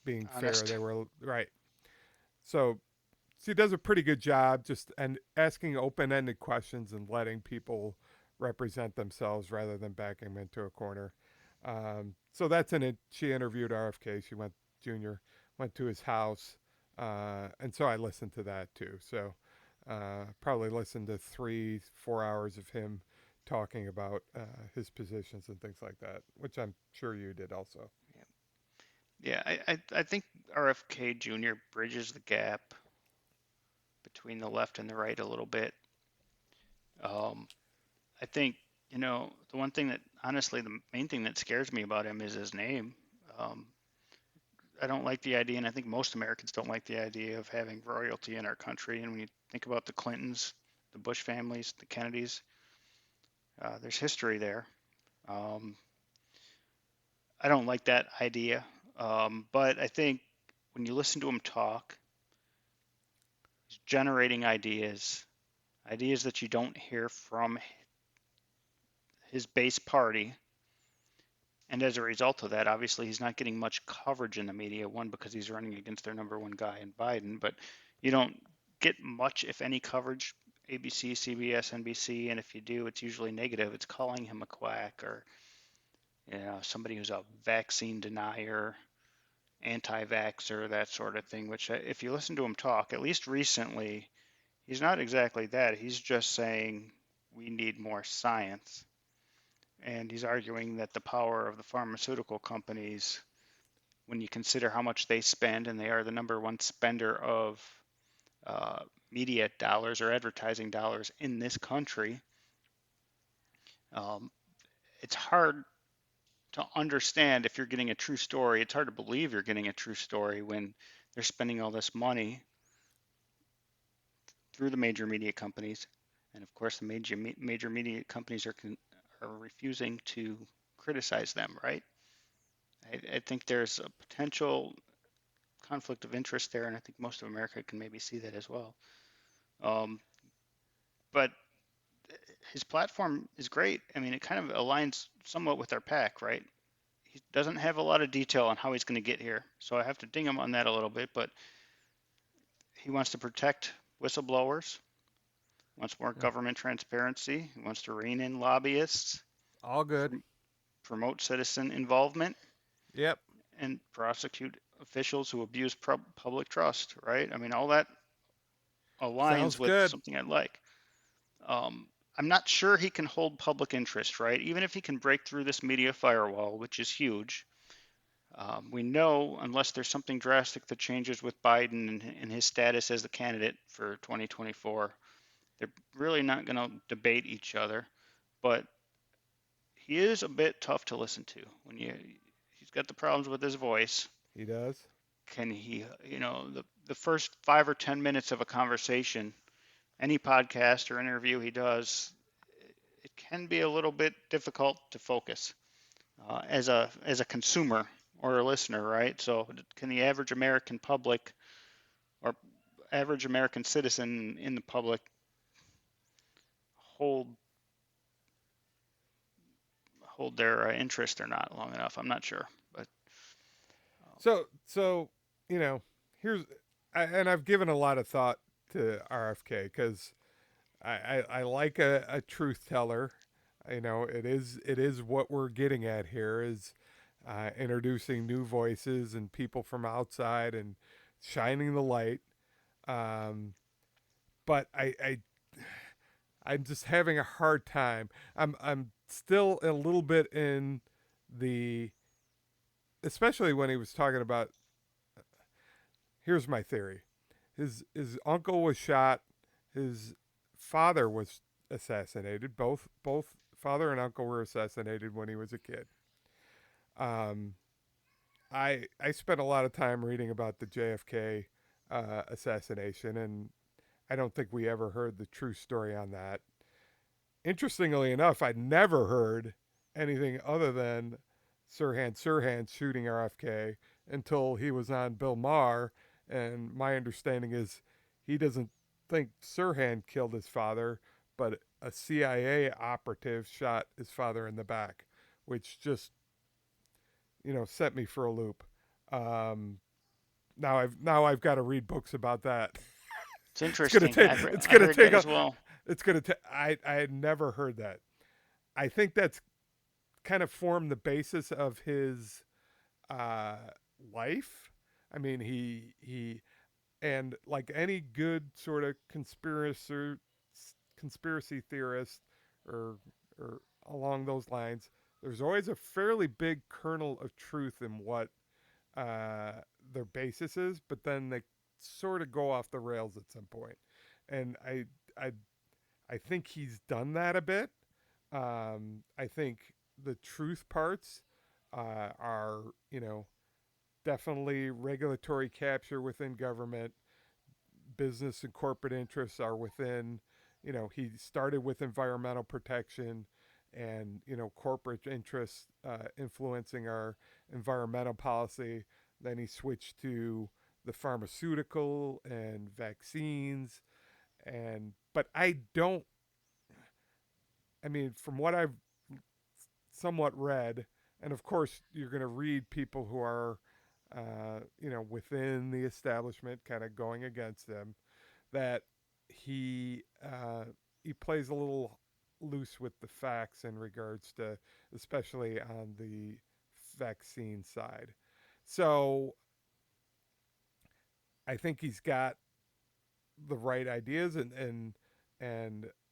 being fair.
honest.
They were right. So she does a pretty good job just and asking open-ended questions and letting people represent themselves rather than backing them into a corner. So that's in it. She interviewed RFK. She went Junior, went to his house, and so I listened to that too. So probably listened to 3 4 hours of him talking about his positions and things like that, which I'm sure you did also.
Yeah, I think RFK Jr. bridges the gap between the left and the right a little bit. Um, I think The one thing that, honestly, the main thing that scares me about him is his name. Um, I don't like the idea, and I think most Americans don't like the idea of having royalty in our country. And when you think about the Clintons, the Bush families, the Kennedys, there's history there. Um, I don't like that idea. But I think when you listen to him talk, he's generating ideas, ideas that you don't hear from his base party. And as a result of that, obviously, he's not getting much coverage in the media. One, because he's running against their number one guy in Biden, but you don't get much, if any, coverage. ABC, CBS, NBC, and if you do, it's usually negative. It's calling him a quack or somebody who's a vaccine denier, anti-vaxxer, that sort of thing. Which, if you listen to him talk, at least recently, he's not exactly that. He's just saying we need more science, and he's arguing that the power of the pharmaceutical companies, when you consider how much they spend, and they are the number one spender of uh, media dollars or advertising dollars in this country, um, it's hard to understand if you're getting a true story. It's hard to believe you're getting a true story when they're spending all this money through the major media companies, and of course the major media companies are refusing to criticize them. Right? I think there's a potential conflict of interest there, and I think most of America can maybe see that as well. Um, but his platform is great. I mean, it kind of aligns somewhat with our pack, right? He doesn't have a lot of detail on how he's going to get here, so I have to ding him on that a little bit. But he wants to protect whistleblowers, wants more
Yeah.
government transparency, he wants to rein in lobbyists,
All good.
promote citizen involvement,
Yep.
and prosecute officials who abuse public trust. Right? I mean, all that aligns
Sounds
with
good.
something I like. Um, I'm not sure he can hold public interest, right? Even if he can break through this media firewall, which is huge, we know unless there's something drastic that changes with Biden and his status as the candidate for 2024, they're really not going to debate each other. But he is a bit tough to listen to when he's got the problems with his voice.
He does.
Can he, the first 5 or 10 minutes of a conversation, any podcast or interview he does, it can be a little bit difficult to focus as a consumer or a listener, right? So can the average American public or average American citizen in the public hold hold their interest or not long enough? I'm not sure, but um,
So you know, here's and I've given a lot of thought to RFK because I like a truth teller. It is what we're getting at here is introducing new voices and people from outside and shining the light. Um, but I'm just having a hard time. I'm still a little bit in the, especially when he was talking about. Here's my theory: his uncle was shot. His father was assassinated. Both father and uncle were assassinated when he was a kid. Um, I spent a lot of time reading about the JFK assassination, and I don't think we ever heard the true story on that. Interestingly enough, I'd never heard anything other than Sirhan shooting RFK until he was on Bill Maher, and my understanding is he doesn't think Sirhan killed his father, but a CIA operative shot his father in the back, which just set me for a loop. Um, now I've got to read books about that.
it's
it's gonna
interesting.
take it's
I
gonna
heard
take
that
a
as well.
it's gonna take. I had never heard that. I think that's kind of formed the basis of his uh, life. I mean, he and like any good sort of conspiracy theorist or or along those lines, there's always a fairly big kernel of truth in what uh, their basis is, but then they sort of go off the rails at some point. And I I think he's done that a bit. I think the truth parts are, definitely regulatory capture within government. Business and corporate interests are within, he started with environmental protection and, corporate interests influencing our environmental policy. Then he switched to the pharmaceutical and vaccines. But I mean, from what I've somewhat read, and of course, you're going to read people who are, within the establishment, kind of going against them. That he he plays a little loose with the facts in regards to, especially on the vaccine side. So I think he's got the right ideas, and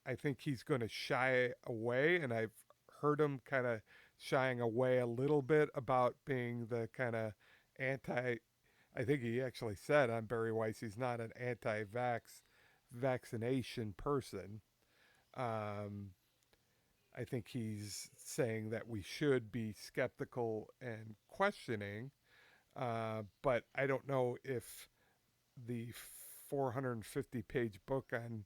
I think he's going to shy away. And I've heard him kind of shying away a little bit about being the kind of anti. I think he actually said on Barry Weiss he's not an anti-vax vaccination person. Um, I think he's saying that we should be skeptical and questioning, but I don't know if the 450-page book on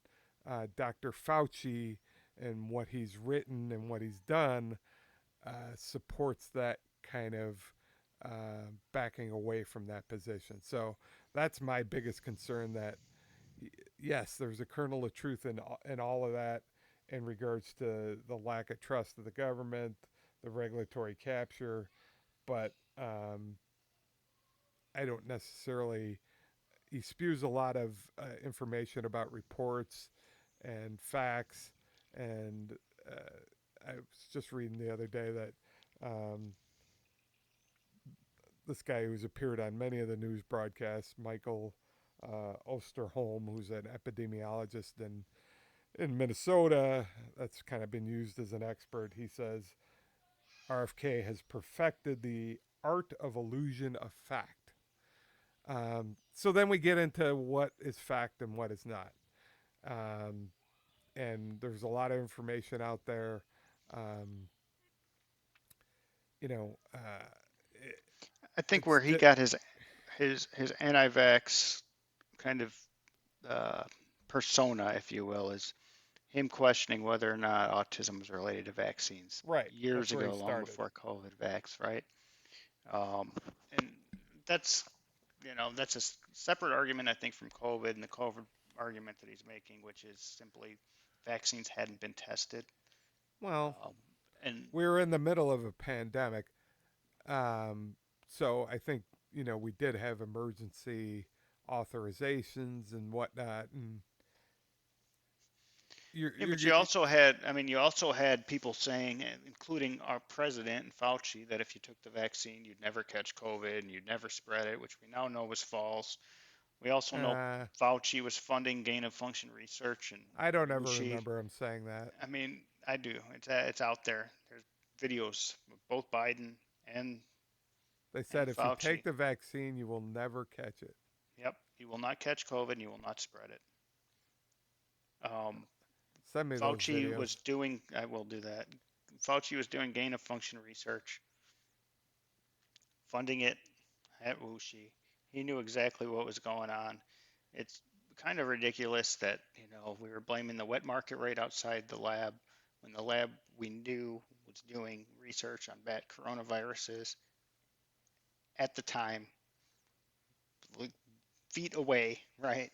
Dr. Fauci and what he's written and what he's done supports that kind of backing away from that position. So that's my biggest concern. That yes, there's a kernel of truth in all of that in regards to the lack of trust of the government, the regulatory capture, but I don't necessarily. He spews a lot of information about reports and facts, and I was just reading the other day that um, this guy who's appeared on many of the news broadcasts, Michael Osterholm, who's an epidemiologist in Minnesota, that's kind of been used as an expert. He says RFK has perfected the art of illusion of fact. So then we get into what is fact and what is not. Um, and there's a lot of information out there. Um, you know, it,
I think
it's
where he got his anti-vax kind of uh, persona, if you will, is him questioning whether or not autism was related to vaccines
right.
years
That's where he
ago, long
started.
before COVID vax, right? Um, and that's that's a separate argument, I think, from COVID and the COVID argument that he's making, which is simply vaccines hadn't been tested.
Well,
Um, and
we were in the middle of a pandemic, um, so I think we did have emergency authorizations and whatnot, and
Yeah,
you're
but you also had people saying, including our president and Fauci, that if you took the vaccine, you'd never catch COVID and you'd never spread it, which we now know was false. We also know
uh,
Fauci was funding gain of function research and
I don't ever
Wuxi.
remember him saying that.
I mean, I do. It's out there. There's videos of both Biden and
They
and
said if you take
Fauci.
the vaccine, you will never catch it.
Yep, you will not catch COVID and you will not spread it. Um,
Send me those
Fauci
videos.
was doing. I will do that. Fauci was doing gain of function research, funding it at Wuxi. He knew exactly what was going on. It's kind of ridiculous that we were blaming the wet market right outside the lab when the lab we knew was doing research on bat coronaviruses at the time, like feet away, right?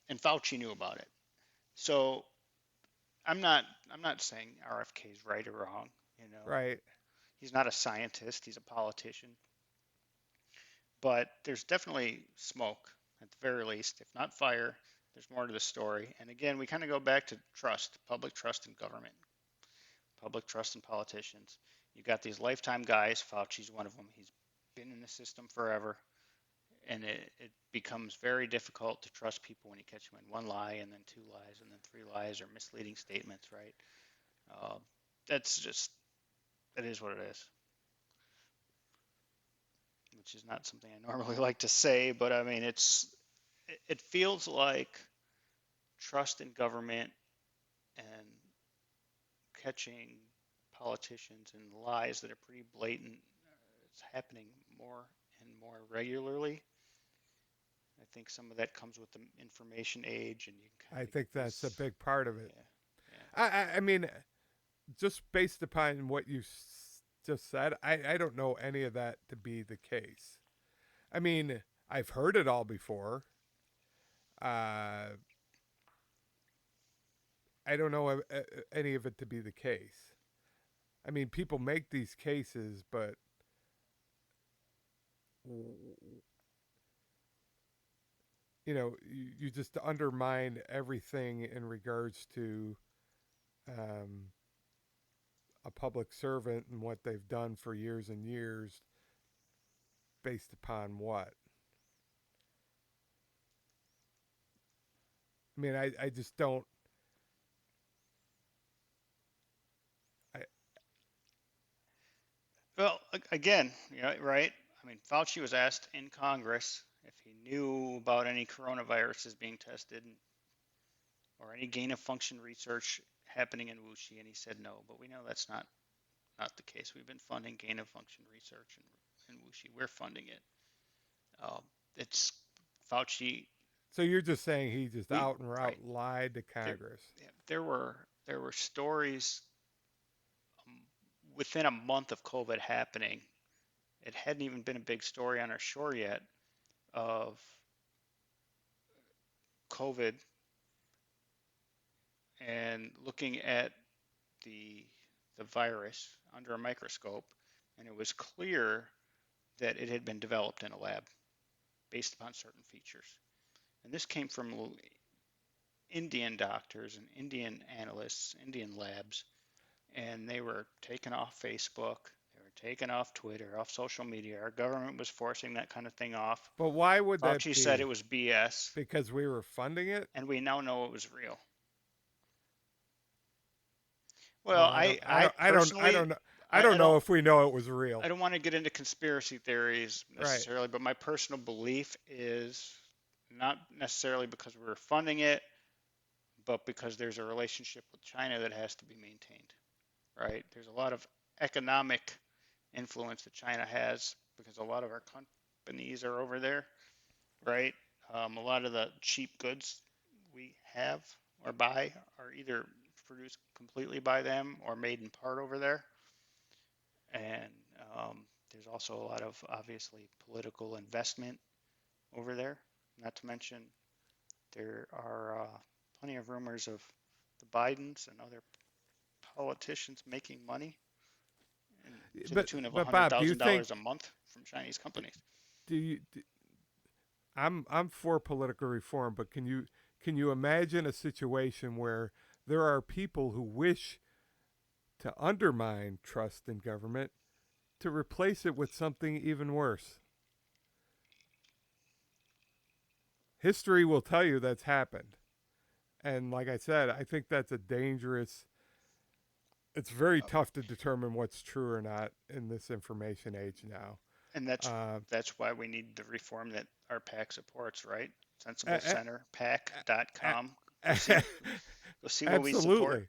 And Fauci knew about it. So I'm not I'm not saying RFK is right or wrong. You know,
Right.
he's not a scientist. He's a politician. But there's definitely smoke at the very least, if not fire. There's more to the story. And again, we kind of go back to trust, public trust in government, public trust in politicians. You got these lifetime guys. Fauci's one of them. He's been in the system forever, and it becomes very difficult to trust people when you catch them in one lie and then two lies and then three lies or misleading statements, right? Uh, that's just that is what it is, which is not something I normally like to say, but I mean it feels like trust in government and catching politicians in lies that are pretty blatant. It's happening more and more regularly. I think some of that comes with the information age, and you can
I
kind of get
think that's a
these.
big part of it.
Yeah, yeah.
I mean, just based upon what you just said, I don't know any of that to be the case. I mean, I've heard it all before. Uh, I don't know any of it to be the case. I mean, people make these cases, but you just undermine everything in regards to um, a public servant and what they've done for years and years, based upon what? I mean, I just don't. I,
Well, again, right? I mean, Fauci was asked in Congress if he knew about any coronaviruses being tested or any gain of function research happening in Wuxi, and he said no. But we know that's not the case. We've been funding gain of function research in Wuxi. We're funding it. It's Fauci.
so you're just saying he just
We
out and
right
out lied to
there.
Congress?
Yeah, there were stories um, within a month of COVID happening. It hadn't even been a big story on our shore yet of COVID and looking at the the virus under a microscope, and it was clear that it had been developed in a lab based upon certain features. And this came from Indian doctors and Indian analysts, Indian labs, and they were taken off Facebook, they were taken off Twitter, off social media. Our government was forcing that kind of thing off.
But why would that
Fauci said it
be?
was BS,
Because we were funding it?
and we now know it was real.
Well,
Well, I
I
personally,
don't know. I
I
don't know
don't,
if we know it was real.
I don't want to get into conspiracy theories
Right.
necessarily, but my personal belief is not necessarily because we're funding it, but because there's a relationship with China that has to be maintained, right? There's a lot of economic influence that China has because a lot of our companies are over there, right? A lot of the cheap goods we have or buy are either produced completely by them or made in part over there. And there's also a lot of obviously political investment over there. Not to mention, there are plenty of rumors of the Bidens and other politicians making money to the
But
tune of
Bob, do you
$100,000
think
a month from Chinese companies.
do you I'm for political reform, but can you imagine a situation where there are people who wish to undermine trust in government to replace it with something even worse? History will tell you that's happened. And like I said, I think that's a dangerous. It's very
Uh,
tough to determine what's true or not in this information age now.
and that's
Uh,
that's why we need the reform that our PAC supports, right? Sensible
a-
Center,
a-
PAC.com. Go
a-
see what we support.
absolutely,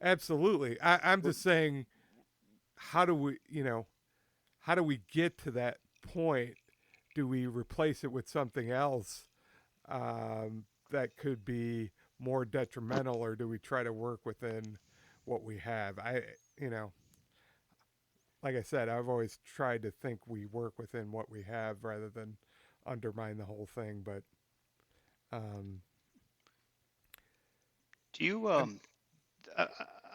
absolutely. I'm
We're,
just saying, how do we, how do we get to that point? Do we replace it with something else that could be more detrimental, or do we try to work within what we have? You know, like I said, I've always tried to think we work within what we have rather than undermine the whole thing. But um,
do you
I'm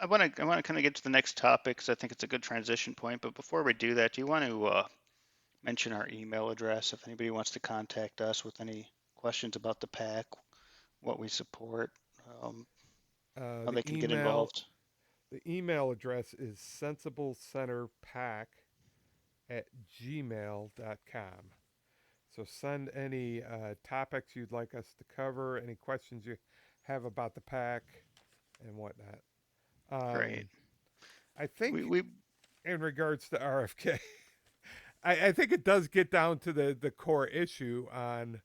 I want to kind of get to the next topic because I think it's a good transition point. But before we do that, do you want to mention our email address if anybody wants to contact us with any questions about the PAC, what we support, um,
uh,
how
the
they can get
email
involved?
the email address is sensiblecenterpack@gmail.com. So send any topics you'd like us to cover, any questions you have about the pack and whatnot.
Great.
Um, I
We
think
we
in regards to RFK, I think it does get down to the core issue on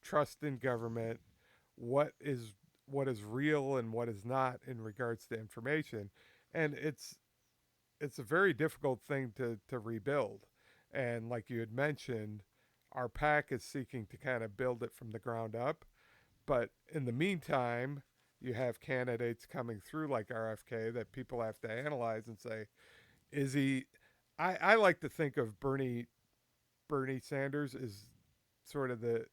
trust in government. What is what is real and what is not in regards to information, and it's a very difficult thing to rebuild. And like you had mentioned, our pack is seeking to kind of build it from the ground up. But in the meantime, you have candidates coming through like RFK that people have to analyze and say, is he? I like to think of Bernie Sanders as sort of the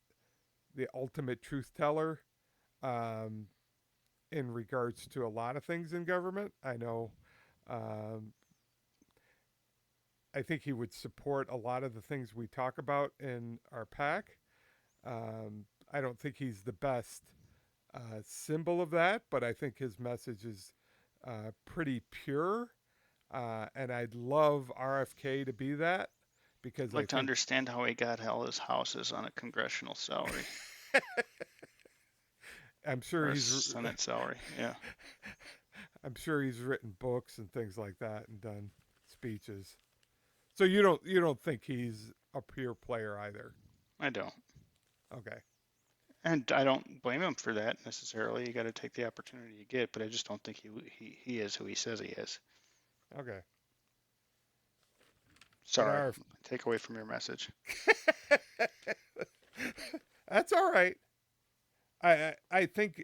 ultimate truth teller, um, in regards to a lot of things in government. I know, um, I think he would support a lot of the things we talk about in our pack. I don't think he's the best symbol of that, but I think his message is pretty pure. And I'd love RFK to be that
I'd
because I
like to
think
understand how he got all his houses on a congressional salary
I'm sure
or a
he's
Senate salary. Yeah,
I'm sure he's written books and things like that and done speeches. So you don't think he's a pure player either?
I don't.
Okay,
And I don't blame him for that necessarily. You got to take the opportunity you get, but I just don't think he is who he says he is.
okay. But
Sorry,
our
take away from your message.
that's all right. I think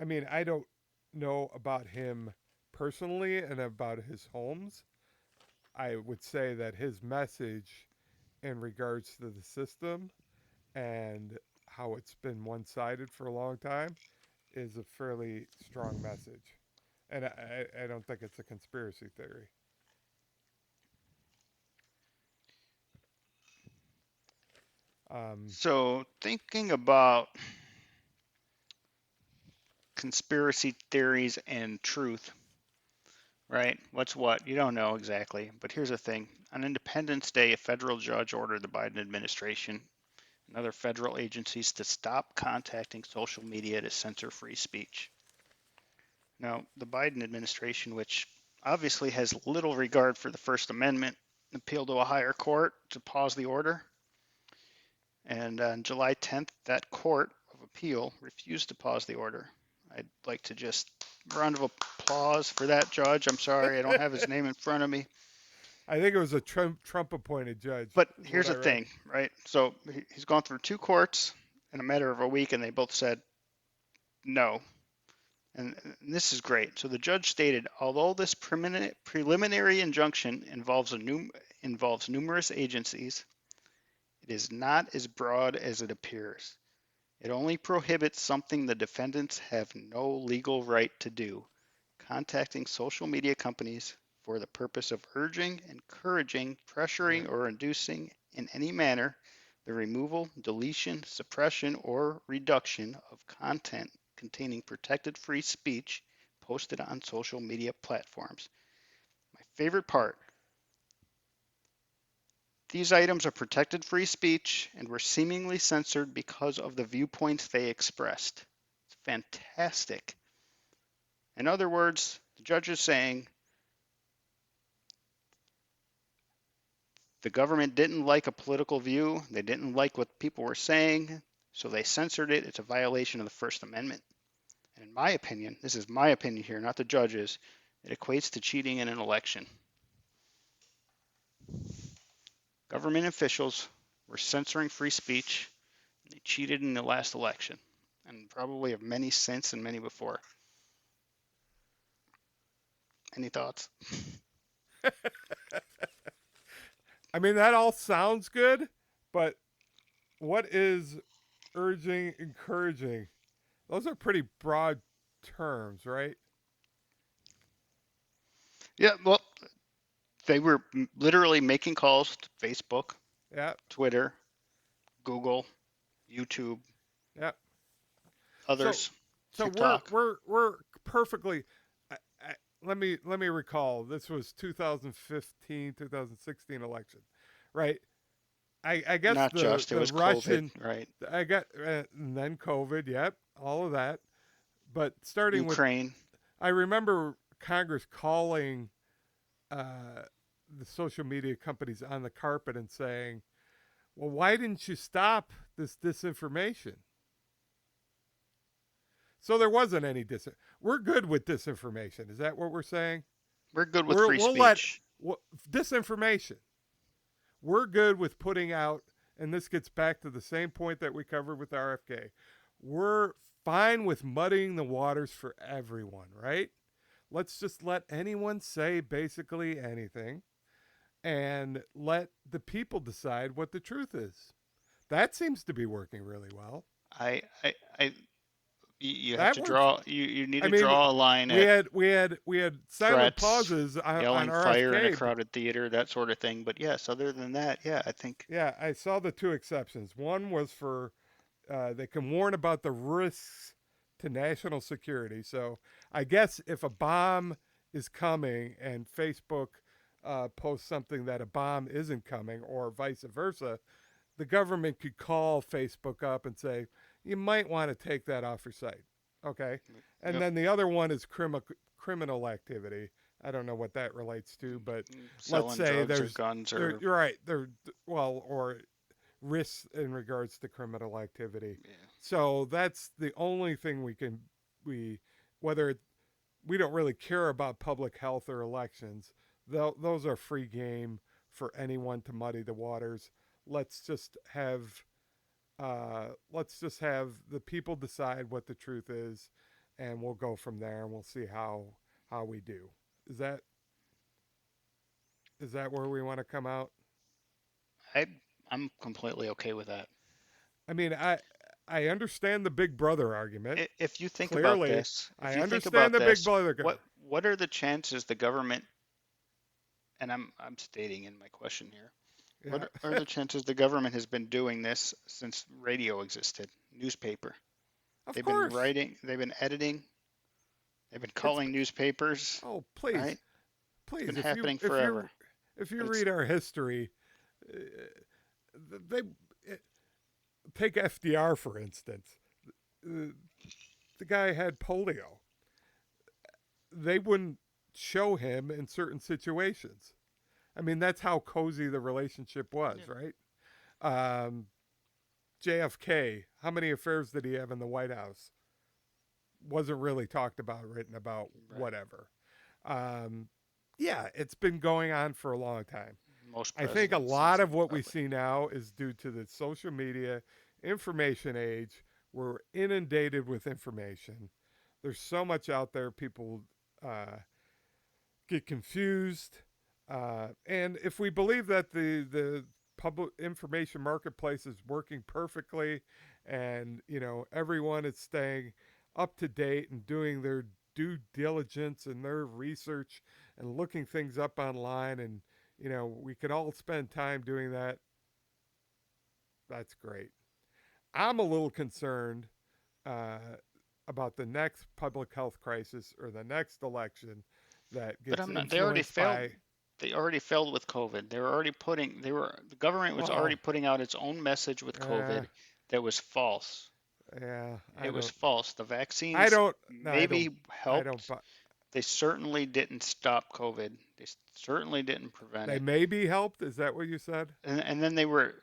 I mean I don't know about him personally and about his homes. I would say that his message in regards to the system and how it's been one-sided for a long time is a fairly strong message, and I don't think it's a conspiracy theory. Um,
So, thinking about conspiracy theories and truth, right? What's what? You don't know exactly. But here's the thing. On Independence Day, a federal judge ordered the Biden administration and other federal agencies to stop contacting social media to censor free speech. Now, the Biden administration, which obviously has little regard for the First Amendment, appealed to a higher court to pause the order. And on July 10th, that court of appeal refused to pause the order. I'd like to just round of applause for that judge. I'm sorry, I don't have his name in front of me.
I think it was a Trump appointed judge,
But
is what
here's
I
the
read.
thing, right? So he's gone through two courts in a matter of a week, and they both said no. And this is great. So the judge stated, although this preliminary injunction involves numerous agencies, it is not as broad as it appears. It only prohibits something the defendants have no legal right to do, contacting social media companies for the purpose of urging, encouraging,
Right.
pressuring, or inducing in any manner the removal, deletion, suppression, or reduction of content containing protected free speech posted on social media platforms. My favorite part, these items are protected free speech and were seemingly censored because of the viewpoints they expressed. It's fantastic. In other words, the judge is saying the government didn't like a political view, they didn't like what people were saying, so they censored it. It's a violation of the First Amendment. And in my opinion, this is my opinion here, not the judge's, it equates to cheating in an election. Government officials were censoring free speech. And they cheated in the last election, and probably have many since and many before. Any thoughts?
I mean, that all sounds good, but what is urging, encouraging? Those are pretty broad terms, right?
Yeah, well, they were literally making calls to Facebook,
Yeah,
Twitter, Google, YouTube,
yeah. So,
others,
so we're
TikTok.
we're we're perfectly. Let me recall. This was 2015, 2016 election, right? I guess
Not
the
just, it
the
was COVID,
Russian,
right?
I got and then COVID. Yep, all of that. But starting with,
Ukraine.
I remember Congress calling uh, the social media companies on the carpet and saying, "Well, why didn't you stop this disinformation?" So there wasn't any We're good with disinformation. Is that what we're saying?
We're good with
We're,
free
we'll let
speech.
disinformation. We're good with putting out, and this gets back to the same point that we covered with RFK. We're fine with muddying the waters for everyone, right? Let's just let anyone say basically anything and let the people decide what the truth is. That seems to be working really well.
I you have
That
to
works.
draw. You need
I
to
mean,
draw a line
we
at
had we had we had silent
threats,
pauses on
yelling fire in a
RFK.
crowded theater, that sort of thing. But yes, other than that, yeah, I think
Yeah, I saw the two exceptions. One was for they can warn about the risks to national security. So I guess if a bomb is coming and Facebook posts something that a bomb isn't coming, or vice versa, the government could call Facebook up and say, you might want to take that off your site. Okay. And
yep,
then the other one is criminal activity. I don't know what that relates to, but let's
selling
say
drugs or guns or
you're right, there, well, or risks in regards to criminal activity.
yeah.
So that's the only thing we whether we don't really care about public health or elections. Those are free game for anyone to muddy the waters. Let's just have let's just have the people decide what the truth is, and we'll go from there, and we'll see how we do. Is that is that where we want to come out?
I I'm completely okay with that.
I mean, I understand the big brother argument.
If you think about
Clearly,
this, if
I
you think
understand
about
the big
this,
brother.
what are the chances the government, and I'm stating in my question here,
Yeah,
what are the chances the government has been doing this since radio existed, newspaper?
of
They've been
course.
writing, they've been editing, they've been
It's
calling newspapers,
oh please,
right? It's been
please. If you
happening
if
forever.
you if you
But it's
read our history, uh, they take FDR for instance. Uh, the guy had polio. They wouldn't show him in certain situations. I mean, that's how cozy the relationship was,
yeah,
right? Um, JFK, how many affairs did he have in the White House? Wasn't really talked about, written about,
right.
whatever. Um, yeah, it's been going on for a long time.
Most
I think a
presidents
lot
since
of
the
what we
Republic.
see now is due to the social media information age. We're inundated with information. There's so much out there, people uh, get confused. And if we believe that the public information marketplace is working perfectly, and everyone is staying up to date and doing their due diligence and their research and looking things up online, and we could all spend time doing that, that's great. I'm a little concerned uh, about the next public health crisis or the next election that
But
gets
I'm not. They already
influenced
failed.
by
They already failed with COVID. They were already putting. They were. The government was already
well,
putting out its own message with
uh,
COVID that was false.
yeah,
It
I
was
don't,
false. The
I
vaccines
don't, no,
maybe
I don't.
helped. They certainly didn't stop COVID. They certainly didn't prevent
They
it.
may be helped. Is that what you said?
And then they were.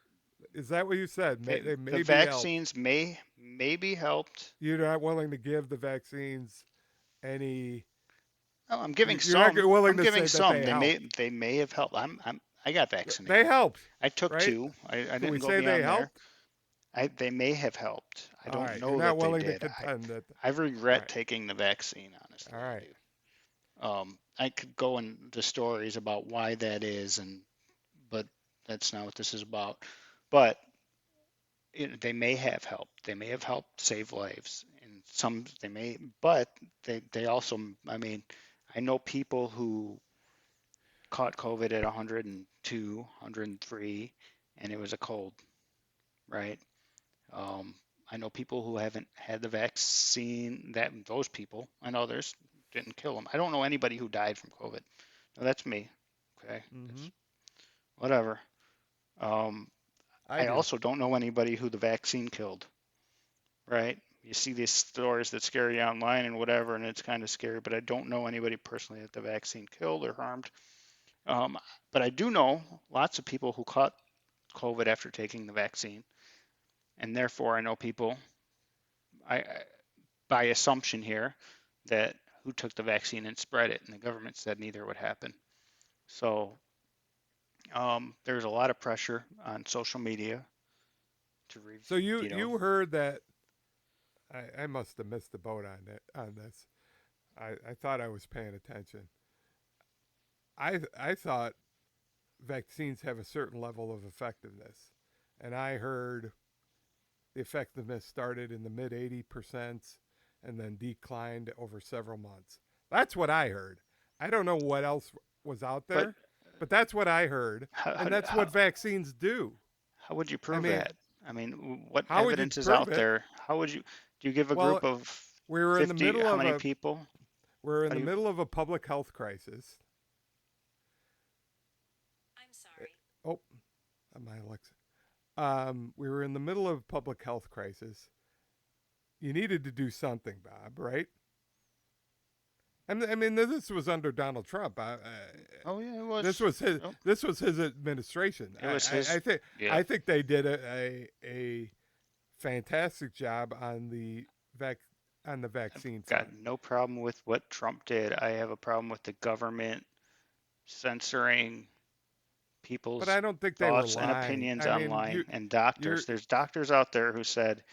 Is that what you said?
They,
They
the
may be helped.
vaccines may maybe helped.
You're not willing to give the vaccines any.
Oh, I'm giving
You're not
some.
willing
I'm
to say
giving
that
some.
they helped.
They may have helped. I got
They
vaccinated.
helped,
I took
right?
two. I
Can we
didn't go
say they
beyond there.
helped?
They may have helped. I
All
don't
right. You're
know
not
that they
willing to
did.
contend that.
I
All
regret
right.
taking the vaccine,
All
honestly, I
right.
do. I could go into stories about why that is, but that's not what this is about. But they may have helped. They may have helped save lives, and some they may, but they also. I mean, I know people who caught COVID at 102, 103, and it was a cold, right? Um, I know people who haven't had the vaccine, that those people and others didn't kill them. I don't know anybody who died from COVID. No, that's me. Okay,
Mm-hmm.
that's whatever. Um,
I
I
do.
also don't know anybody who the vaccine killed, right? You see these stories that scare you online and whatever, and it's kind of scary, but I don't know anybody personally that the vaccine killed or harmed. Um, but I do know lots of people who caught COVID after taking the vaccine, and therefore I know people. I by assumption here that who took the vaccine and spread it, and the government said neither would happen. So there's a lot of pressure on social media to,
So you heard that I must have missed the boat on this. I thought I was paying attention. I thought vaccines have a certain level of effectiveness, and I heard the effectiveness started in the mid 80% and then declined over several months. That's what I heard. I don't know what else was out
but
there, but that's what I heard,
how,
and that's
how,
what vaccines do.
how would you
I
prove
mean,
that? I mean, what
how would you
evidence is
prove
out
it?
there? How would you, do you give a
Well,
group of
we were in the
50,
middle
how
of
many
a
people?
we're in
How
the
do you,
middle of a public health crisis. Oh, my Alexa. We were in the middle of a public health crisis. You needed to do something, Bob, right? I mean, this was under Donald Trump.
oh yeah,
This
oh,
was his administration.
it was his, yeah.
I think they did a fantastic job on vac on the
I've
vaccine
got
front.
no problem with what Trump did. I have a problem with the government censoring
But
people's
I don't think they were
thoughts and
lying.
opinions
I mean,
online, and
you're
doctors. There's doctors out there who said,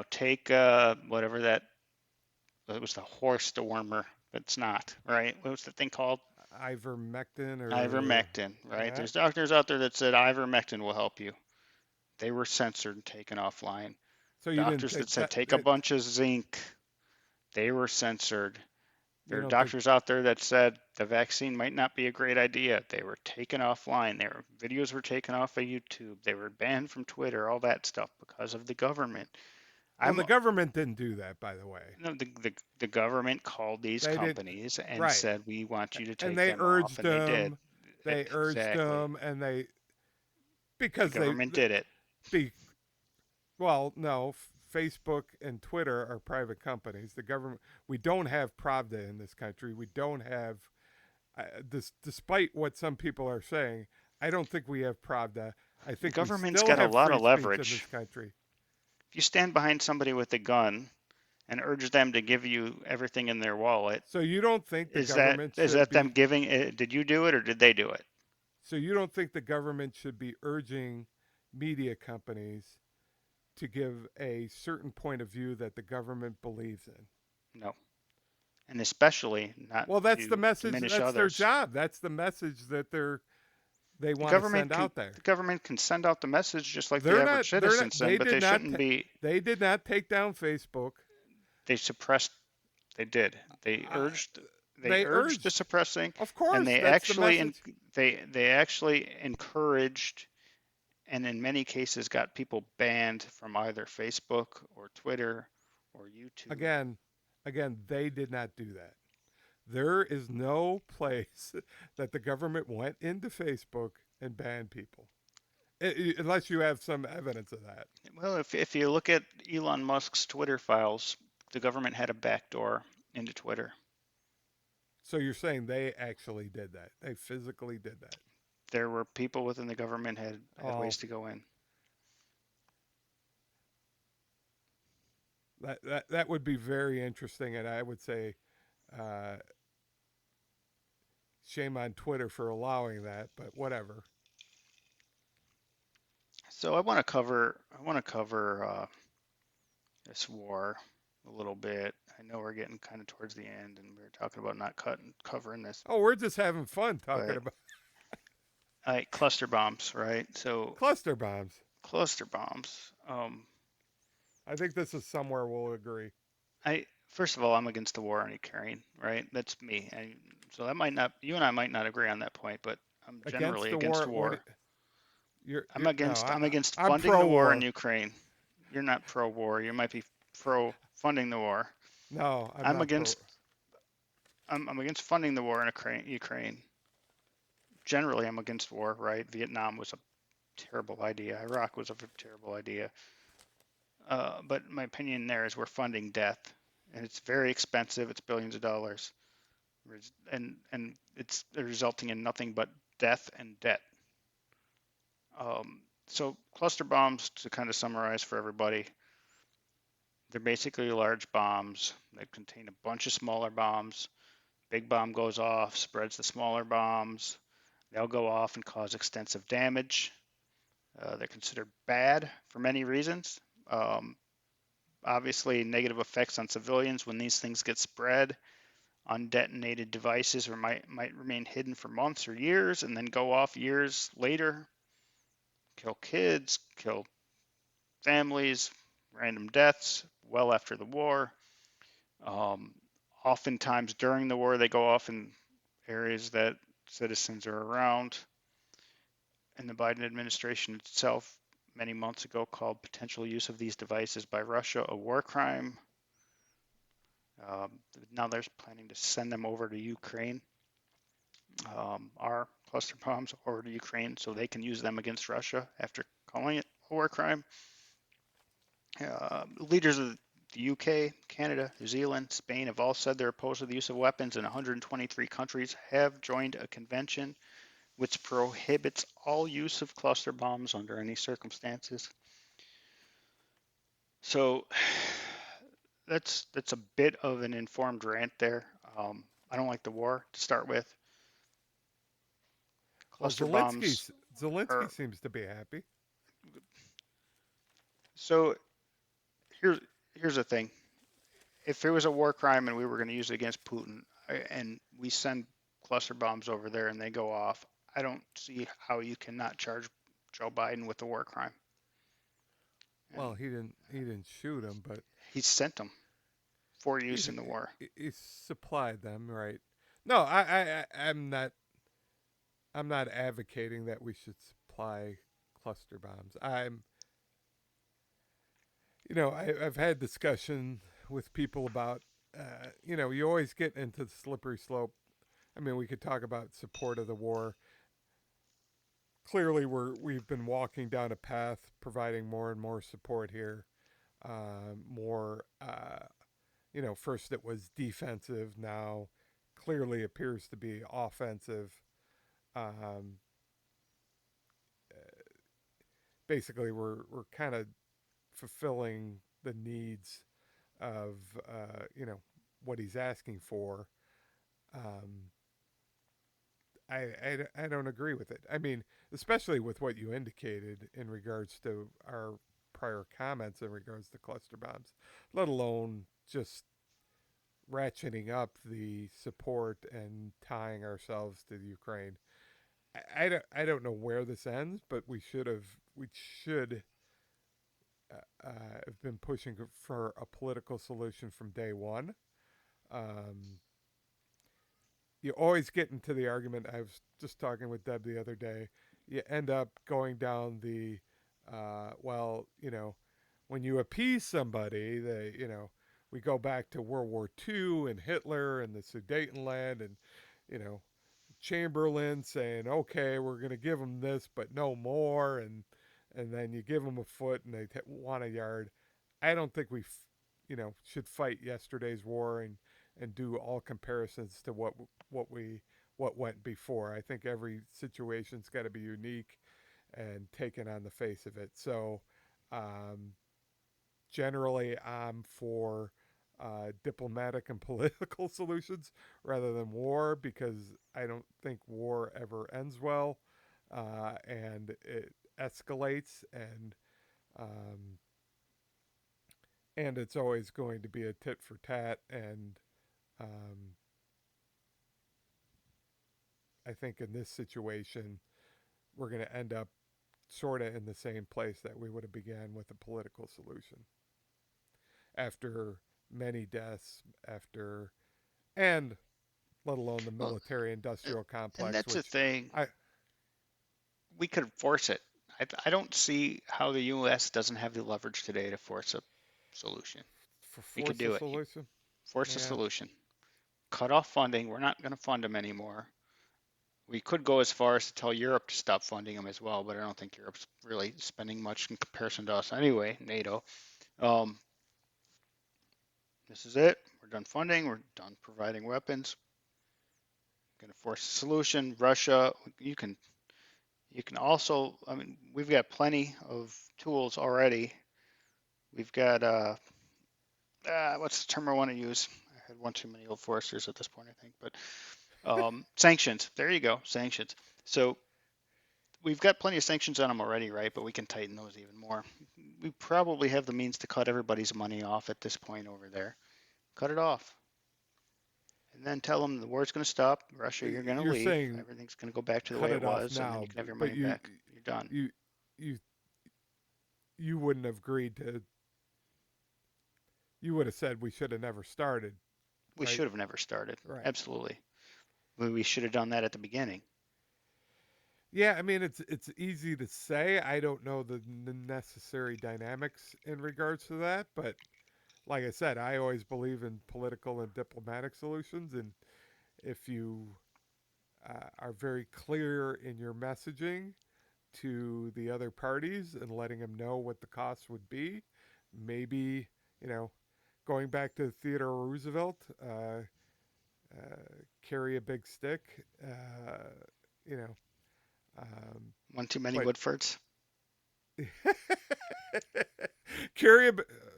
take whatever that, it was the horse dewormer, but it's not, right? What was the thing called?
ivermectin or
Ivermectin, right?
yeah.
There's doctors out there that said ivermectin will help you. They were censored and taken offline.
So you didn't
Doctors
think
that said
that
take a
it,
bunch of zinc, they were censored.
you
There are
don't think
doctors out there that said the vaccine might not be a great idea. They were taken offline. Their videos were taken off of YouTube. They were banned from Twitter, all that stuff because of the government.
well
I'm
the government didn't do that by the way.
no, the government called these
They did
companies and
right.
said we want you to
And
take them off, and they did.
they urged
Exactly.
them and they
The
because
government did it.
be well, no, Facebook and Twitter are private companies. The government, we don't have Pravda in this country. We don't have this, despite what some people are saying. I don't think we have Pravda. I
The
think we
government's
still
got a
have
lot
free
of
speech in
leverage.
this country.
If you stand behind somebody with a gun and urge them to give you everything in their wallet,
So you don't think the
is that
government
is
should
that them
be?
giving it? Did you do it or did they do it?
So you don't think the government should be urging media companies to give a certain point of view that the government believes in?
No. And especially not
Well, that's the
to
message.
diminish
That's their
others.
job. That's the message that they
The
want to
government
send
can
out there.
the government can send out the message just like the average
They're not
citizen send, but they shouldn't be.
they did not take down Facebook.
They suppressed. They did. They
Uh,
urged. They
they
urged the
urged,
suppressing,
of
and
course,
they
that's the
actually
message.
they actually encouraged, and in many cases got people banned from either Facebook or Twitter or YouTube.
Again, they did not do that. There is no place that the government went into Facebook and banned people, unless you have some evidence of that.
Well, if you look at Elon Musk's Twitter files, the government had a backdoor into Twitter.
So you're saying they actually did that? They physically did that?
There were people within the government had
Oh,
ways to go in.
that would be very interesting, and I would say uh, shame on Twitter for allowing that, but whatever.
So I want to cover this war a little bit. I know we're getting kind of towards the end, and we were talking about not covering this,
Oh, we're just having fun talking
but
about
cluster bombs, right? So
cluster bombs.
cluster bombs.
I think this is somewhere we'll agree.
I first of all, I'm against the war on Ukraine, right? That's me, and so that might not, you and I might not agree on that point, but I'm
Against
generally
the
against
war,
war.
you're no,
I'm against
I'm
funding the
pro
war in
war.
Ukraine. You're not pro-war. You might be pro funding the war.
No, I'm
I'm
not pro.
against I'm against funding the war in Ukraine. Generally, I'm against war, right? Vietnam was a terrible idea. Iraq was a terrible idea. But my opinion there is we're funding death, and it's very expensive. It's billions of dollars, and it's resulting in nothing but death and debt. So cluster bombs, to kind of summarize for everybody, They're basically large bombs that contain a bunch of smaller bombs. Big bomb goes off, spreads the smaller bombs. They'll go off and cause extensive damage. They're considered bad for many reasons. Um, Obviously, negative effects on civilians when these things get spread. Undetonated devices or might remain hidden for months or years and then go off years later, kill kids, kill families, random deaths well after the war. Um, Oftentimes during the war, they go off in areas that citizens are around. And the Biden administration itself, many months ago, called potential use of these devices by Russia a war crime. Now they're planning to send them over to Ukraine, our cluster bombs over to Ukraine, so they can use them against Russia after calling it a war crime. Leaders of the UK, Canada, New Zealand, Spain have all said they're opposed to the use of weapons, and 123 countries have joined a convention which prohibits all use of cluster bombs under any circumstances. So that's a bit of an informed rant there. I don't like the war to start with.
Well,
Cluster bombs
Zelensky
are
seems to be happy.
so. Here's here's the thing. If it was a war crime and we were going to use it against Putin, and we send cluster bombs over there and they go off, I don't see how you cannot charge Joe Biden with a war crime.
Well,
And
he didn't shoot him, but
he sent them for use
he's
in the war.
he supplied them, right? No, I'm not advocating that we should supply cluster bombs. I've had discussion with people about, you always get into the slippery slope. I mean, we could talk about support of the war. Clearly, we've been walking down a path providing more and more support here. More, first it was defensive. Now, clearly appears to be offensive. Um, Basically, we're kind of fulfilling the needs of what he's asking for. Um, I don't agree with it. I mean, especially with what you indicated in regards to our prior comments in regards to cluster bombs, let alone just ratcheting up the support and tying ourselves to the Ukraine. I don't know where this ends, but we should have been pushing for a political solution from day one. Um, you always get into the argument. I was just talking with Deb the other day. You end up going down the, well, when you appease somebody, we go back to World War II and Hitler and the Sudetenland and, you know, Chamberlain saying, okay, we're going to give them this, but no more. And then you give them a foot and they want a yard. I don't think should fight yesterday's war and do all comparisons to what went before. I think every situation's got to be unique and taken on the face of it. So, um, generally, I'm for diplomatic and political solutions rather than war because I don't think war ever ends well, and it escalates um, and it's always going to be a tit for tat. And um, I think in this situation, we're going to end up sort of in the same place that we would have began with a political solution after many deaths, after and let alone the
Well,
military industrial
and
complex,
that's the
which
thing.
I
We could force it. I don't see how the U.S. doesn't have the leverage today to force a solution.
for
We could
force a
do it.
solution.
Force a
Yeah.
solution. Cut off funding. We're not going to fund them anymore. We could go as far as to tell Europe to stop funding them as well, but I don't think Europe's really spending much in comparison to us anyway, NATO. Um, this is it. We're done funding. We're done providing weapons. Going to force a solution. Russia, you can also. I mean, we've got plenty of tools already. We've got what's the term I want to use? I had one too many old Foresters at this point, I think. But sanctions. There you go, sanctions. So we've got plenty of sanctions on them already, right? But we can tighten those even more. We probably have the means to cut everybody's money off at this point over there. Cut it off. And then tell them the war's going to stop. Russia, you're going to
You're
leave.
saying
Everything's going to go back to the
cut
way it
it off
was, and then
now,
you can have your
but
money back. You're done.
you you you wouldn't have agreed to. You would have said we should have never started,
We
right?
should have never started.
Right.
Absolutely. We should have done that at the beginning.
Yeah, I mean it's easy to say. I don't know the necessary dynamics in regards to that, but like I said, I always believe in political and diplomatic solutions, and if you are very clear in your messaging to the other parties and letting them know what the costs would be, maybe you know, going back to Theodore Roosevelt, carry a big stick, you know, um,
One too many
but
Woodfords.
carry a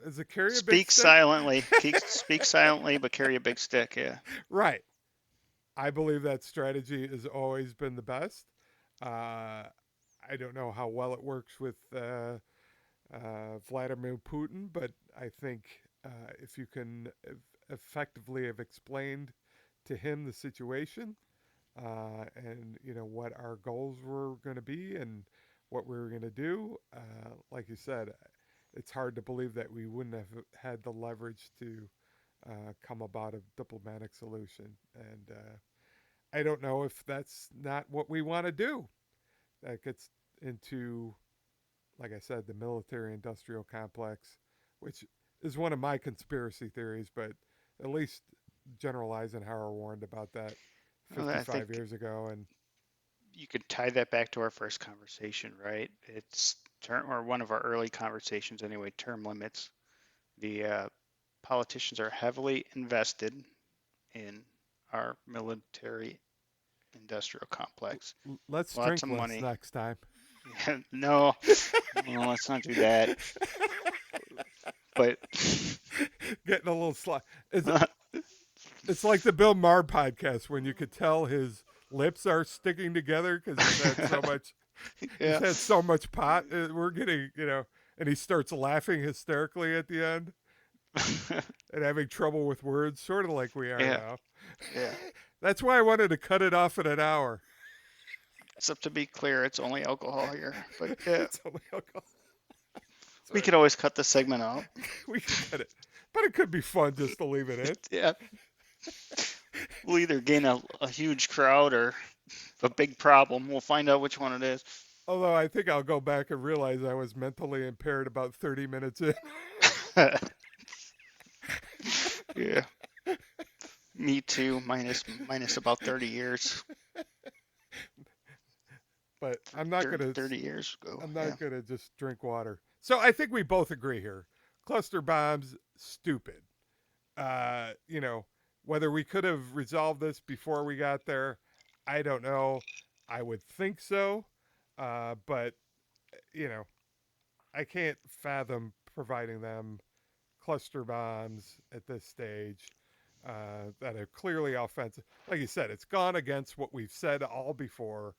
is it carry a big
Speak
stick?
silently. Speak silently, but carry a big stick. Yeah.
Right. I believe that strategy has always been the best. Uh, I don't know how well it works with Vladimir Putin, but I think if you can effectively have explained to him the situation and what our goals were going to be and what we were going to do, like you said, it's hard to believe that we wouldn't have had the leverage to come about a diplomatic solution. And I don't know if that's not what we want to do. That gets into, like I said, the military industrial complex, which is one of my conspiracy theories, but at least General Eisenhower warned about that
Well, I
55
think
years ago. And
you could tie that back to our first conversation, right? It's term or one of our early conversations anyway. Term limits. The politicians are heavily invested in our military industrial complex.
let's
Lots
drink
of
less
money.
next time.
No, well, let's not do that. But
Getting a little sly. It's like the Bill Maher podcast when you could tell his lips are sticking together because he's
yeah,
had so much pot. We're getting, and he starts laughing hysterically at the end and having trouble with words, sort of like we are
yeah,
now.
yeah.
That's why I wanted to cut it off in an hour.
So to be clear, it's only alcohol here. But yeah,
It's only alcohol.
we
Sorry.
could always cut the segment out.
We can cut it. But it could be fun just to leave it in.
Yeah, we'll either gain a huge crowd or a big problem. We'll find out which one it is.
Although I think I'll go back and realize I was mentally impaired about 30 minutes in.
Yeah, me too. Minus about 30 years.
But I'm not
30,
gonna
30 years ago.
I'm
Yeah.
not gonna just drink water. So I think we both agree here. Cluster bombs, stupid. You know, whether we could have resolved this before we got there, I don't know. I would think so. But you know, I can't fathom providing them cluster bombs at this stage that are clearly offensive. Like you said, it's gone against what we've said all before.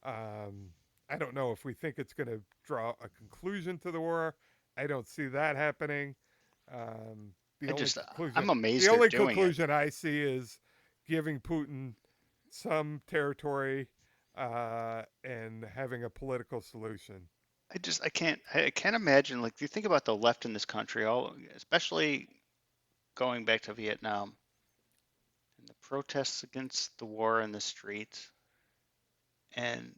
Um, I don't know if we think it's going to draw a conclusion to the war. I don't see that happening. Um, the
I
only
just,
conclusion,
I'm
the
amazed they're
only
doing it.
conclusion I see is giving Putin some territory and having a political solution.
I can't imagine. Like, if you think about the left in this country, especially going back to Vietnam and the protests against the war in the streets, and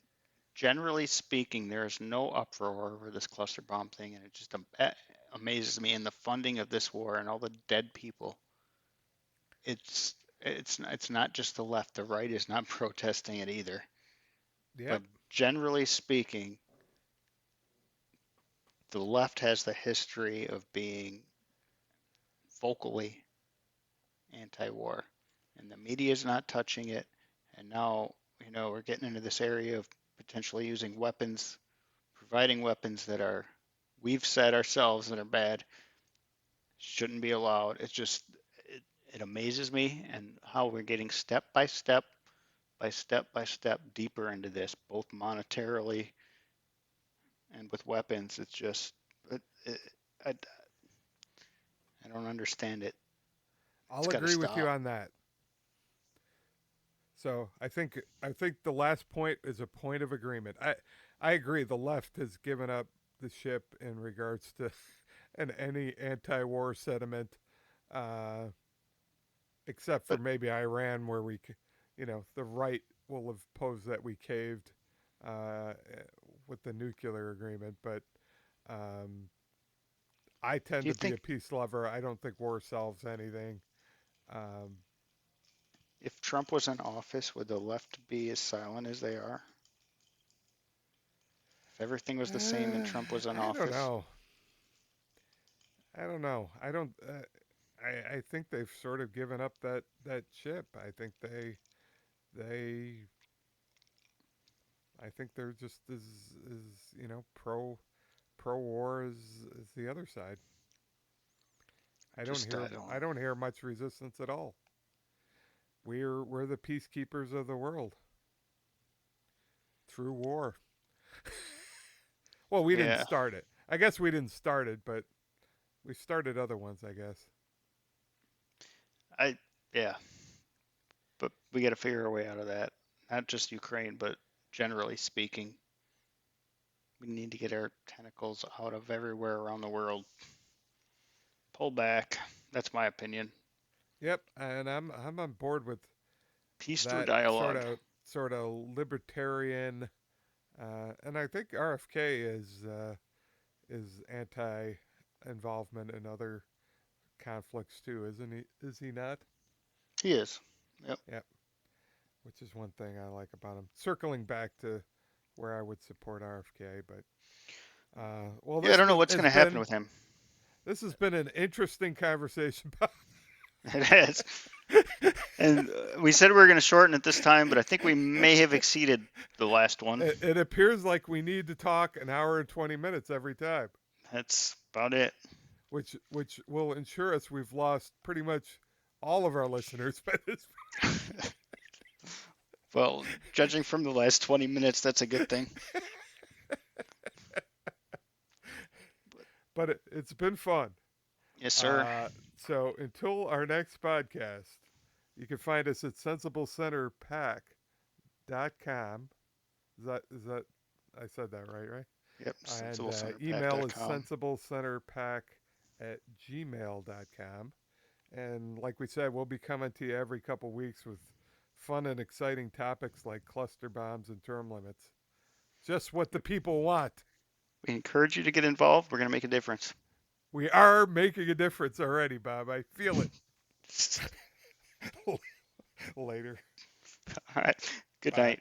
generally speaking, there is no uproar over this cluster bomb thing, and it just amazes me. And the funding of this war and all the dead people. It's not just the left. The right is not protesting it either. But
Yep.
generally speaking, the left has the history of being vocally anti-war, and the media is not touching it. And now, we're getting into this area of potentially using weapons, providing weapons that we've said ourselves that are bad. shouldn't be allowed. It, it amazes me and how we're getting step by step by step by step deeper into this, both monetarily and with weapons. It's just, it, I, I don't understand it. It's
I'll
got to
agree with you
stop.
on that. So I think the last point is a point of agreement. I agree. The left has given up the ship in regards to and any anti-war sentiment, uh, except for
But
maybe Iran, where the right will have posed that we caved uh, with the nuclear agreement. But um, I
do
tend
you
to be
think
a peace lover. I don't think war solves anything. Um,
if Trump was in office, would the left be as silent as they are? If everything was the same and Trump was in
I don't
office,
know. I don't know. I don't. I think they've sort of given up that ship. They I think they're just as pro war as the other side.
I don't.
I don't hear much resistance at all. We're the peacekeepers of the world through war. Well, we didn't
Yeah,
start it. I guess we didn't start it, but we started other ones. I guess.
I yeah, but we got to figure a way out of that. Not just Ukraine, but generally speaking, we need to get our tentacles out of everywhere around the world. Pull back. That's my opinion.
Yep, and I'm on board with
Peace through
that
dialogue.
sort of libertarian, and I think RFK is anti involvement in other conflicts too, isn't he? Is he not?
He is. Yep.
Yep. Which is one thing I like about him. Circling back to where I would support RFK, but well,
Yeah, I don't know what's going to happen with him.
this has been an interesting conversation.
It is. And we said we were going to shorten it this time, but I think we may have exceeded the last one.
It appears like we need to talk an hour and 20 minutes every time,
That's about it.
which will ensure us we've lost pretty much all of our listeners by this.
Well, judging from the last 20 minutes, that's a good thing.
But it's been fun.
Yes, sir.
Uh, so until our next podcast, you can find us at sensiblecenterpack.com. Is that I said that right?
Yep,
And email is
sensiblecenterpack.com.
sensiblecenterpack@gmail.com. And like we said, we'll be coming to you every couple weeks with fun and exciting topics like cluster bombs and term limits. Just what the people want.
We encourage you to get involved. We're going to make a difference.
We are making a difference already, Bob. I feel it. Later.
All right. Good
Bye.
night.